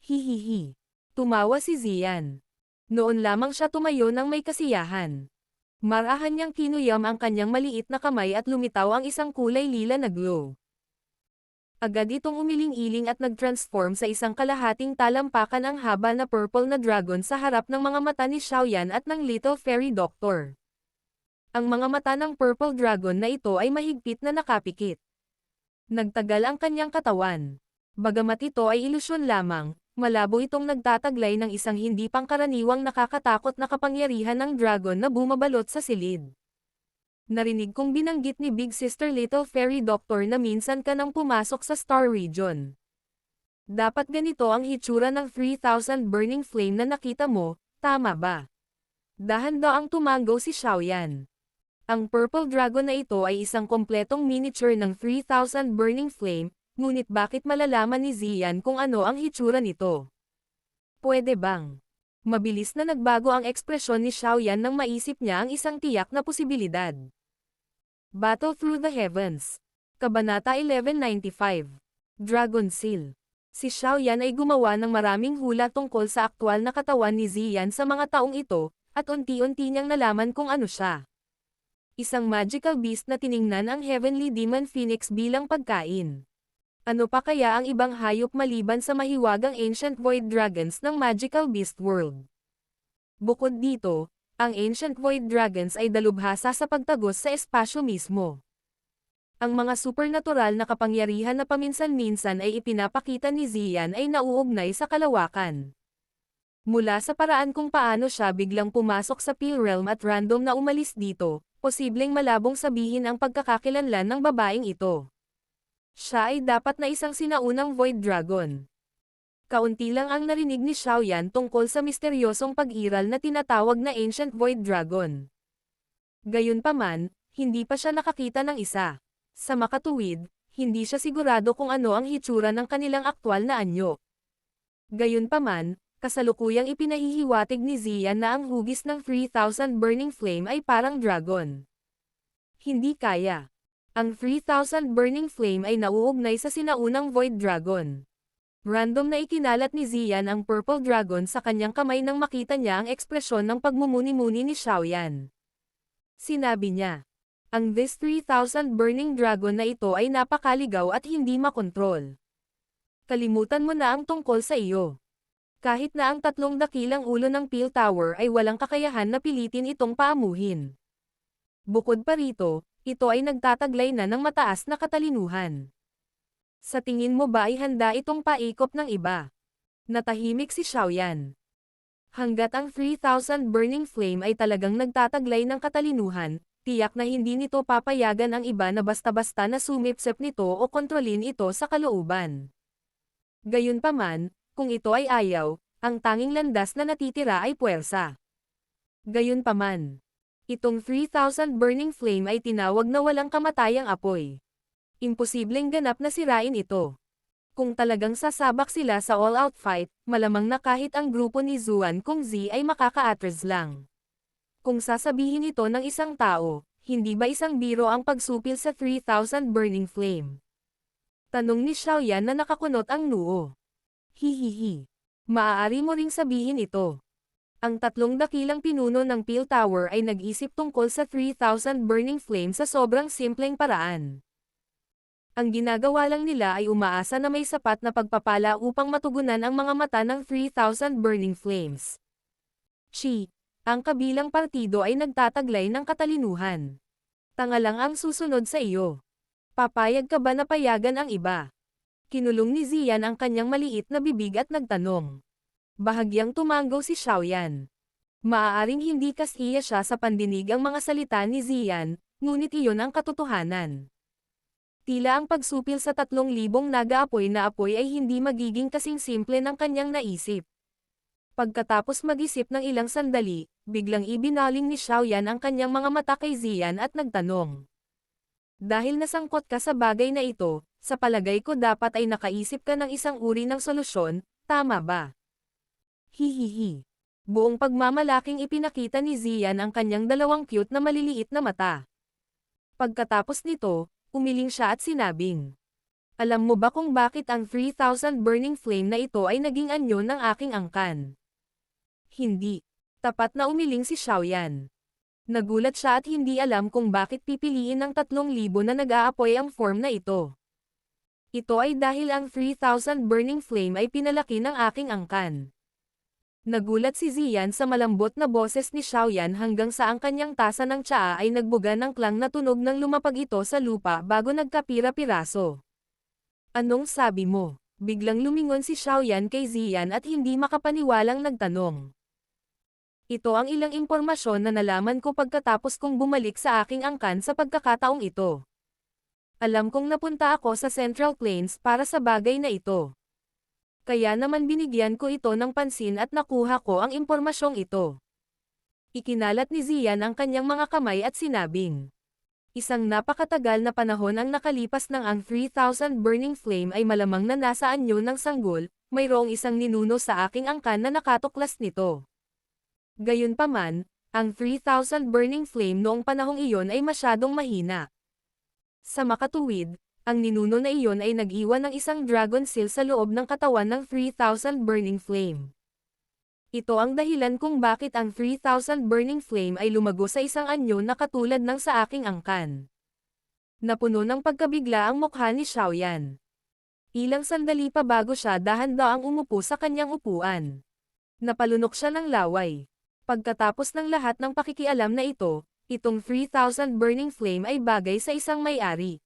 Hihihi. Tumawa si Ziyan. Noon lamang siya tumayo ng may kasiyahan. Marahan niyang kinuyam ang kanyang maliit na kamay at lumitaw ang isang kulay lila na glow. Agad itong umiling-iling at nag-transform sa isang kalahating talampakan ang haba na purple na dragon sa harap ng mga mata ni Xiaoyan at ng Little Fairy Doctor. Ang mga mata ng purple dragon na ito ay mahigpit na nakapikit. Nagtagal ang kanyang katawan. Bagamat ito ay ilusyon lamang, malabo itong nagtataglay ng isang hindi pangkaraniwang nakakatakot na kapangyarihan ng dragon na bumabalot sa silid. Narinig kong binanggit ni Big Sister Little Fairy Doctor na minsan ka nang pumasok sa Star Region. Dapat ganito ang hitsura ng 3,000 burning flame na nakita mo, tama ba? Dahan-daang tumango si Xiaoyan. Ang purple dragon na ito ay isang kompletong miniature ng 3,000 burning flame, ngunit bakit malalaman ni Ziyan kung ano ang hitsura nito? Pwede bang? Mabilis na nagbago ang ekspresyon ni Xiaoyan nang maisip niya ang isang tiyak na posibilidad. Battle Through the Heavens. Kabanata 1195. Dragon Seal. Si Xiaoyan ay gumawa ng maraming hula tungkol sa aktwal na katawan ni Ziyan sa mga taong ito, at unti-unti niyang nalaman kung ano siya. Isang magical beast na tiningnan ang Heavenly Demon Phoenix bilang pagkain. Ano pa kaya ang ibang hayop maliban sa mahiwagang Ancient Void Dragons ng Magical Beast World? Bukod dito, ang Ancient Void Dragons ay dalubhasa sa pagtagos sa espasyo mismo. Ang mga supernatural na kapangyarihan na paminsan-minsan ay ipinapakita ni Ziyan ay nauugnay sa kalawakan. Mula sa paraan kung paano siya biglang pumasok sa Peel Realm at random na umalis dito, posibleng malabong sabihin ang pagkakakilanlan ng babaeng ito. Siya ay dapat na isang sinaunang Void Dragon. Kaunti lang ang narinig ni Xiaoyan tungkol sa misteryosong pag-iral na tinatawag na Ancient Void Dragon. Gayunpaman, hindi pa siya nakakita ng isa. Sa makatuwid, hindi siya sigurado kung ano ang hitsura ng kanilang aktwal na anyo. Gayunpaman, kasalukuyang ipinahihiwatig ni Ziyan na ang hugis ng 3,000 burning flame ay parang dragon. Hindi kaya. Ang 3,000 burning flame ay nauugnay sa sinaunang void dragon. Random na ikinalat ni Ziyan ang purple dragon sa kanyang kamay nang makita niya ang ekspresyon ng pagmumuni-muni ni Xiaoyan. Sinabi niya, "Ang this 3,000 burning dragon na ito ay napakaligaw at hindi makontrol. Kalimutan mo na ang tungkol sa iyo. Kahit na ang 3 dakilang ulo ng Peel Tower ay walang kakayahan na pilitin itong paamuhin. Bukod pa rito, ito ay nagtataglay na ng mataas na katalinuhan. Sa tingin mo ba ay handa itong paikop ng iba?" Natahimik si Xiaoyan. Hanggat ang 3,000 burning flame ay talagang nagtataglay ng katalinuhan, tiyak na hindi nito papayagan ang iba na basta-basta na sumipsip nito o kontrolin ito sa kalooban. Gayunpaman, kung ito ay ayaw, ang tanging landas na natitira ay puwersa. Gayunpaman, itong 3,000 burning flame ay tinawag na walang kamatayang apoy. Imposibleng ganap na sirain ito. Kung talagang sasabak sila sa all-out fight, malamang na kahit ang grupo ni Zuan Kung Zi ay makaka-atras lang. Kung sasabihin ito ng isang tao, hindi ba isang biro ang pagsupil sa 3,000 burning flame? Tanong ni Xiaoyan na nakakunot ang noo. Hihihi. Maaari mo ring sabihin ito. Ang 3 dakilang pinuno ng Peel Tower ay nag-isip tungkol sa 3,000 burning flame sa sobrang simpleng paraan. Ang ginagawa lang nila ay umaasa na may sapat na pagpapala upang matugunan ang mga mata ng 3,000 burning flames. Chi, ang kabilang partido ay nagtataglay ng katalinuhan. Tanga lang ang susunod sa iyo. Papayag ka ba na payagan ang iba? Kinulong ni Ziyan ang kanyang maliit na bibig at nagtanong. Bahagyang tumango si Xiaoyan. Maaaring hindi kasiya siya sa pandinig ang mga salita ni Ziyan, ngunit iyon ang katotohanan. Tila ang pagsupil sa 3,000 nag-aapoy na apoy ay hindi magiging kasing simple ng kanyang naisip. Pagkatapos mag-isip ng ilang sandali, biglang ibinaling ni Xiaoyan ang kanyang mga mata kay Ziyan at nagtanong. Dahil nasangkot ka sa bagay na ito, sa palagay ko dapat ay nakaisip ka ng isang uri ng solusyon, tama ba? Hihihi. Buong pagmamalaking ipinakita ni Ziyan ang kanyang dalawang cute na maliliit na mata. Pagkatapos nito, umiling siya at sinabing, alam mo ba kung bakit ang 3,000 burning flame na ito ay naging anyo ng aking angkan? Hindi. Tapat na umiling si Xiaoyan. Nagulat siya at hindi alam kung bakit pipiliin ng 3,000 na nag-aapoy ang form na ito. Ito ay dahil ang 3,000 burning flame ay pinalaki ng aking angkan. Nagulat si Ziyan sa malambot na boses ni Xiaoyan hanggang sa ang kanyang tasa ng tsaa ay nagbuga ng klang na tunog nang lumapag ito sa lupa bago nagkapira-piraso. Anong sabi mo? Biglang lumingon si Xiaoyan kay Ziyan at hindi makapaniwalang nagtanong. Ito ang ilang impormasyon na nalaman ko pagkatapos kong bumalik sa aking angkan sa pagkakataong ito. Alam kong napunta ako sa Central Plains para sa bagay na ito. Kaya naman binigyan ko ito ng pansin at nakuha ko ang impormasyong ito. Ikinalat ni Ziyan ang kanyang mga kamay at sinabing, isang napakatagal na panahon ang nakalipas ng ang 3,000 burning flame ay malamang na nasa anyo ng sanggol, mayroong isang ninuno sa aking angkan na nakatuklas nito. Gayunpaman, ang 3,000 burning flame noong panahong iyon ay masyadong mahina. Sa makatuwid, ang ninuno na iyon ay nag-iwan ng isang dragon seal sa loob ng katawan ng 3,000 burning flame. Ito ang dahilan kung bakit ang 3,000 burning flame ay lumago sa isang anyo na katulad ng sa aking angkan. Napuno ng pagkabigla ang mukha ni Xiaoyan. Ilang sandali pa bago siya dahan-daang umupo sa kanyang upuan. Napalunok siya ng laway. Pagkatapos ng lahat ng pakikialam na ito, itong 3,000 burning flame ay bagay sa isang may-ari.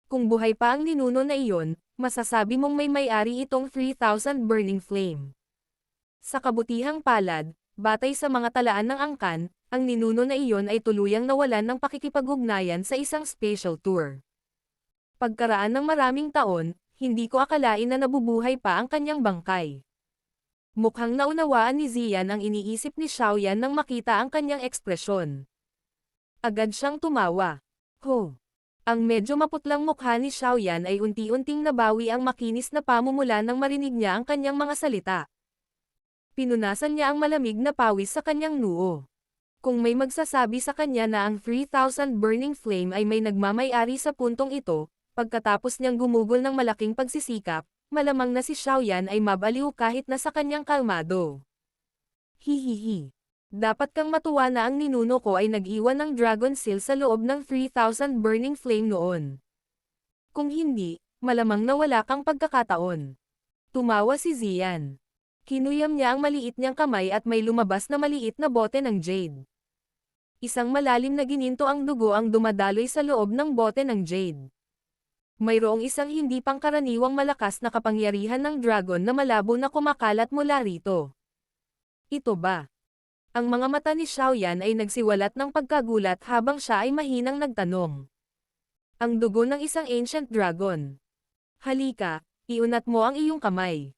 Kung buhay pa ang ninuno na iyon, masasabi mong may may-ari itong 3,000 burning flame. Sa kabutihang palad, batay sa mga talaan ng angkan, ang ninuno na iyon ay tuluyang nawalan ng pakikipag-ugnayan sa isang special tour. Pagkaraan ng maraming taon, hindi ko akalain na nabubuhay pa ang kanyang bangkay. Mukhang naunawaan ni Ziyan ang iniisip ni Xiaoyan nang makita ang kanyang ekspresyon. Agad siyang tumawa. Ho! Ang medyo maputlang mukha ni Xiaoyan ay unti-unting nabawi ang makinis na pamumula nang marinig niya ang kanyang mga salita. Pinunasan niya ang malamig na pawis sa kanyang noo. Kung may magsasabi sa kanya na ang 3,000 burning flame ay may nagmamay-ari sa puntong ito, pagkatapos niyang gumugol ng malaking pagsisikap, malamang na si Xiaoyan ay mabaliw kahit na sa kanyang kalmado. Hihihi. Dapat kang matuwa na ang ninuno ko ay nag-iwan ng dragon seal sa loob ng 3,000 burning flame noon. Kung hindi, malamang na wala kang pagkakataon. Tumawa si Ziyan. Kinuyam niya ang maliit niyang kamay at may lumabas na maliit na bote ng jade. Isang malalim na gininto ang dugo ang dumadaloy sa loob ng bote ng jade. Mayroong isang hindi pangkaraniwang malakas na kapangyarihan ng dragon na malabo na kumakalat mula rito. Ito ba? Ang mga mata ni Xiaoyan ay nagsiwalat ng pagkagulat habang siya ay mahinang nagtanong. Ang dugo ng isang ancient dragon. Halika, iunat mo ang iyong kamay.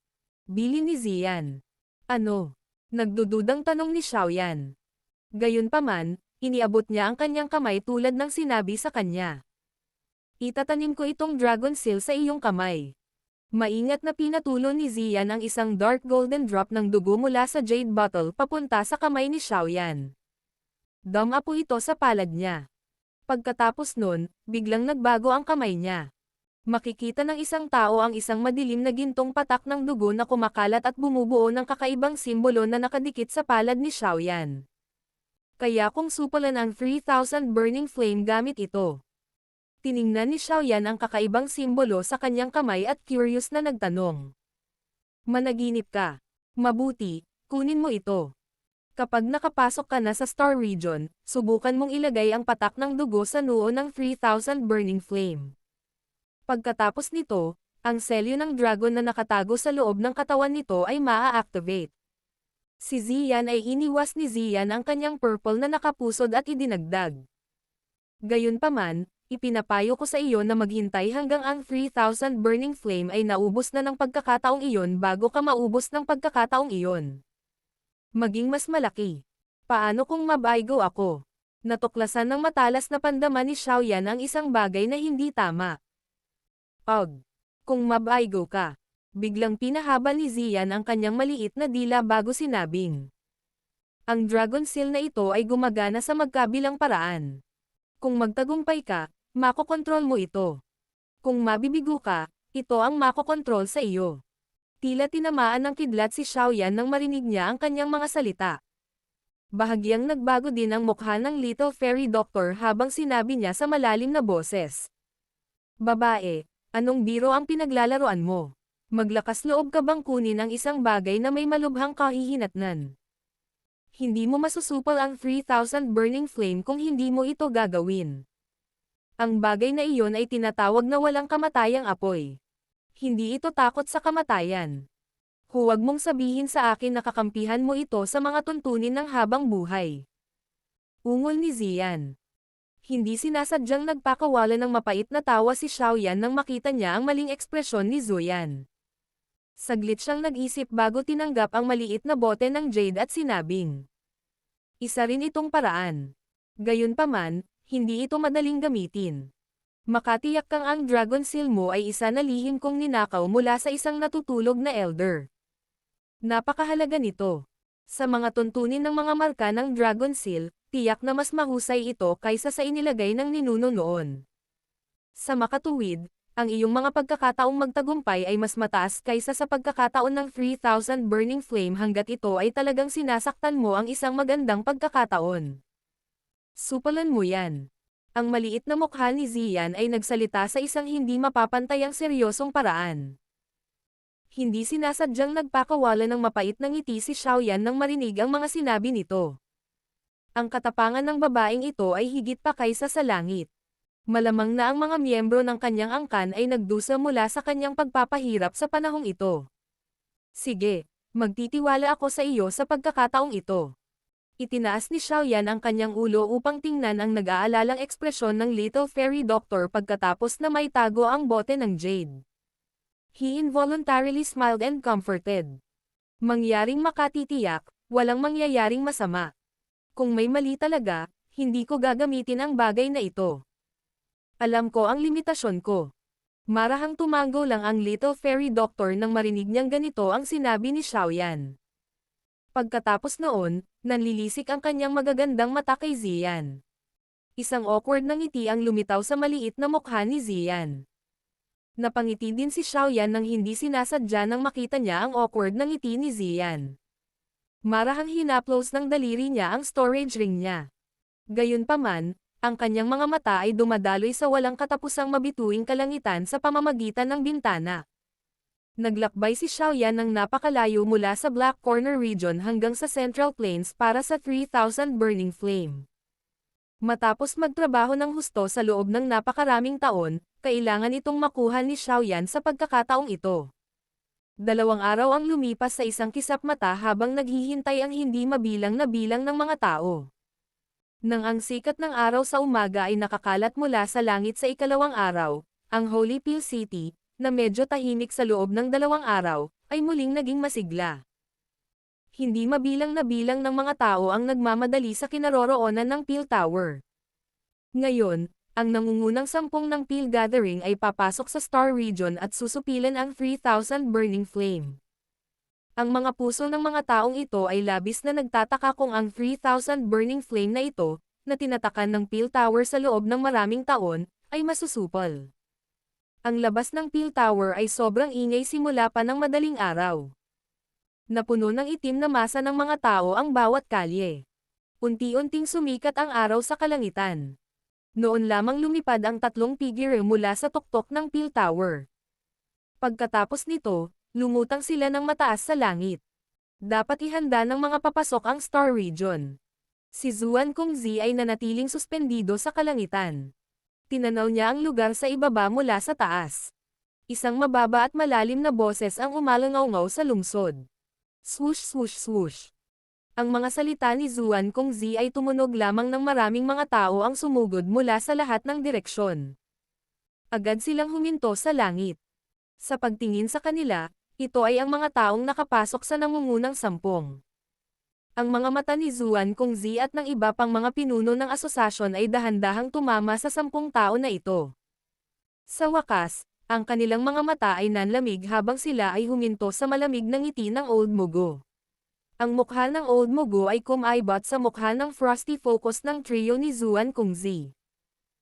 Bilin ni Ziyan. Ano? Nagdududang tanong ni Xiaoyan. Gayunpaman, iniabot niya ang kanyang kamay tulad ng sinabi sa kanya. Itatanim ko itong dragon seal sa iyong kamay. Maingat na pinatulo ni Ziyan ang isang dark golden drop ng dugo mula sa jade bottle papunta sa kamay ni Xiaoyan. Dama po ito sa palad niya. Pagkatapos nun, biglang nagbago ang kamay niya. Makikita ng isang tao ang isang madilim na gintong patak ng dugo na kumakalat at bumubuo ng kakaibang simbolo na nakadikit sa palad ni Xiaoyan. Kaya kung supalan ang 3,000 burning flame gamit ito. Tiningnan ni Xiaoyan ang kakaibang simbolo sa kanyang kamay at curious na nagtanong. Managinip ka. Mabuti, kunin mo ito. Kapag nakapasok ka na sa Star Region, subukan mong ilagay ang patak ng dugo sa noo ng 3,000 burning flame. Pagkatapos nito, ang selyo ng dragon na nakatago sa loob ng katawan nito ay maa-activate. Si Ziyan ay iniwas ni Ziyan ang kanyang purple na nakapusod at idinagdag. Gayunpaman, Ipinapayo ko sa iyo na maghintay hanggang ang 3,000 burning flame ay naubos na ng pagkakataong iyon bago ka maubos ng pagkakataong iyon. Maging mas malaki. Paano kung mabaigo ako? Natuklasan ng matalas na pandama ni Xiaoyan ang isang bagay na hindi tama. Kung mabaigo ka. Biglang pinahaba ni Ziyan ang kanyang maliit na dila bago sinabing. Ang Dragon Seal na ito ay gumagana sa magkabilang paraan. Kung magtagumpay ka, makokontrol mo ito. Kung mabibigo ka, ito ang makokontrol sa iyo. Tila tinamaan ng kidlat si Xiaoyan nang marinig niya ang kanyang mga salita. Bahagyang nagbago din ang mukha ng Little Fairy Doctor habang sinabi niya sa malalim na boses. Babae, anong biro ang pinaglalaroan mo? Maglakas loob ka bang kunin ang isang bagay na may malubhang kahihinatnan? Hindi mo masusupal ang 3,000 burning flame kung hindi mo ito gagawin. Ang bagay na iyon ay tinatawag na walang kamatayang apoy. Hindi ito takot sa kamatayan. Huwag mong sabihin sa akin na kakampihan mo ito sa mga tuntunin ng habang buhay. Ungol ni Ziyan. Hindi sinasadyang nagpakawala ng mapait na tawa si Xiaoyan nang makita niya ang maling ekspresyon ni Zuyan. Saglit siyang nag-isip bago tinanggap ang maliit na bote ng jade at sinabing. Isa rin itong paraan. Gayunpaman, hindi ito madaling gamitin. Makatiyak kang ang Dragon Seal mo ay isa na lihim kong ninakaw mula sa isang natutulog na elder. Napakahalaga nito. Sa mga tuntunin ng mga marka ng Dragon Seal, tiyak na mas mahusay ito kaysa sa inilagay ng ninuno noon. Sa makatuwid, ang iyong mga pagkakataong magtagumpay ay mas mataas kaysa sa pagkakataon ng 3,000 burning flame hanggat ito ay talagang sinasaktan mo ang isang magandang pagkakataon. Supalan mo yan. Ang maliit na mukha ni Ziyan ay nagsalita sa isang hindi mapapantayang seryosong paraan. Hindi sinasadyang nagpakawala ng mapait na ngiti si Xiaoyan nang marinig ang mga sinabi nito. Ang katapangan ng babaeng ito ay higit pa kaysa sa langit. Malamang na ang mga miyembro ng kanyang angkan ay nagdusa mula sa kanyang pagpapahirap sa panahong ito. Sige, magtitiwala ako sa iyo sa pagkakataong ito. Itinaas ni Xiaoyan ang kanyang ulo upang tingnan ang nag-aalalang ekspresyon ng Little Fairy Doctor pagkatapos na maitago ang bote ng jade. He involuntarily smiled and comforted. Mangyaring makatitiyak, walang mangyayaring masama. Kung may mali talaga, hindi ko gagamitin ang bagay na ito. Alam ko ang limitasyon ko. Marahang tumango lang ang Little Fairy Doctor nang marinig niyang ganito ang sinabi ni Xiaoyan. Pagkatapos noon, nanlilisik ang kanyang magagandang mata kay Ziyan. Isang awkward na ngiti ang lumitaw sa maliit na mukha ni Ziyan. Napangiti din si Xiaoyan nang hindi sinasadya nang makita niya ang awkward na ngiti ni Ziyan. Marahang hinaplos ng daliri niya ang storage ring niya. Gayunpaman, ang kanyang mga mata ay dumadaloy sa walang katapusang mabituing kalangitan sa pamamagitan ng bintana. Naglakbay si Xiaoyan ng napakalayo mula sa Black Corner region hanggang sa Central Plains para sa 3,000 burning flame. Matapos magtrabaho ng husto sa loob ng napakaraming taon, kailangan itong makuha ni Xiaoyan sa pagkakataong ito. 2 araw ang lumipas sa isang kisap mata habang naghihintay ang hindi mabilang na bilang ng mga tao. Nang ang sikat ng araw sa umaga ay nakakalat mula sa langit sa ikalawang araw, ang Holy Pill City, na medyo tahimik sa loob ng 2 araw, ay muling naging masigla. Hindi mabilang na bilang ng mga tao ang nagmamadali sa kinaroroonan ng Pill Tower. Ngayon, ang nangungunang 10 ng Pill Gathering ay papasok sa Star Region at susupilan ang 3,000 burning flame. Ang mga puso ng mga taong ito ay labis na nagtataka kung ang 3,000 burning flame na ito, na tinatakan ng Pill Tower sa loob ng maraming taon, ay masusupal. Ang labas ng Pill Tower ay sobrang ingay simula pa ng madaling araw. Napuno ng itim na masa ng mga tao ang bawat kalye. Unti-unting sumikat ang araw sa kalangitan. Noon lamang lumipad ang 3 figure mula sa tuktok ng Pill Tower. Pagkatapos nito, lumutang sila ng mataas sa langit. Dapat ihanda ng mga papasok ang Star Region. Si Zuan Kongzi ay nanatiling suspendido sa kalangitan. Tinanaw niya ang lugar sa ibaba mula sa taas. Isang mababa at malalim na boses ang umalangaw-ngaw sa lungsod. Swoosh swoosh swoosh. Ang mga salita ni Zuan Kongzi ay tumunog lamang ng maraming mga tao ang sumugod mula sa lahat ng direksyon. Agad silang huminto sa langit. Sa pagtingin sa kanila, ito ay ang mga taong nakapasok sa nangungunang sampung. Ang mga mata ni Zuan Kongzi at ng iba pang mga pinuno ng asosasyon ay dahan-dahang tumama sa 10 tao na ito. Sa wakas, ang kanilang mga mata ay nanlamig habang sila ay huminto sa malamig na ngiti ng Old Mugo. Ang mukha ng Old Mugo ay kumaibot sa mukha ng frosty focus ng trio ni Zuan Kongzi.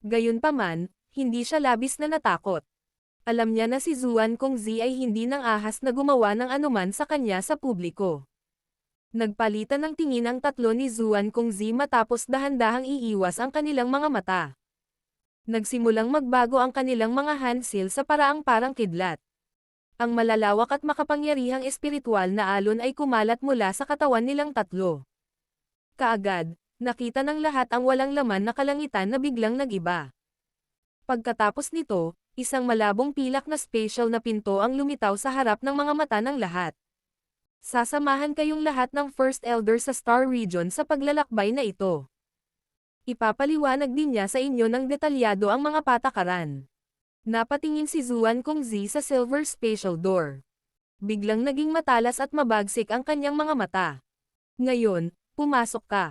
Gayunpaman, hindi siya labis na natakot. Alam niya na si Zuan Kongzi ay hindi nang ahas na gumawa ng anuman sa kanya sa publiko. Nagpalitan ng tingin ang tatlo ni Zuan Kongzi matapos dahan-dahang iiwas ang kanilang mga mata. Nagsimulang magbago ang kanilang mga handsil sa paraang parang kidlat. Ang malalawak at makapangyarihang espiritual na alon ay kumalat mula sa katawan nilang tatlo. Kaagad, nakita ng lahat ang walang laman na kalangitan na biglang nag-iba. Pagkatapos nito, isang malabong pilak na spatial na pinto ang lumitaw sa harap ng mga mata ng lahat. Sasamahan kayong lahat ng First Elder sa Star Region sa paglalakbay na ito. Ipapaliwanag din niya sa inyo ng detalyado ang mga patakaran. Napatingin si Zuan Kongzi sa Silver Spatial Door. Biglang naging matalas at mabagsik ang kanyang mga mata. Ngayon, pumasok ka.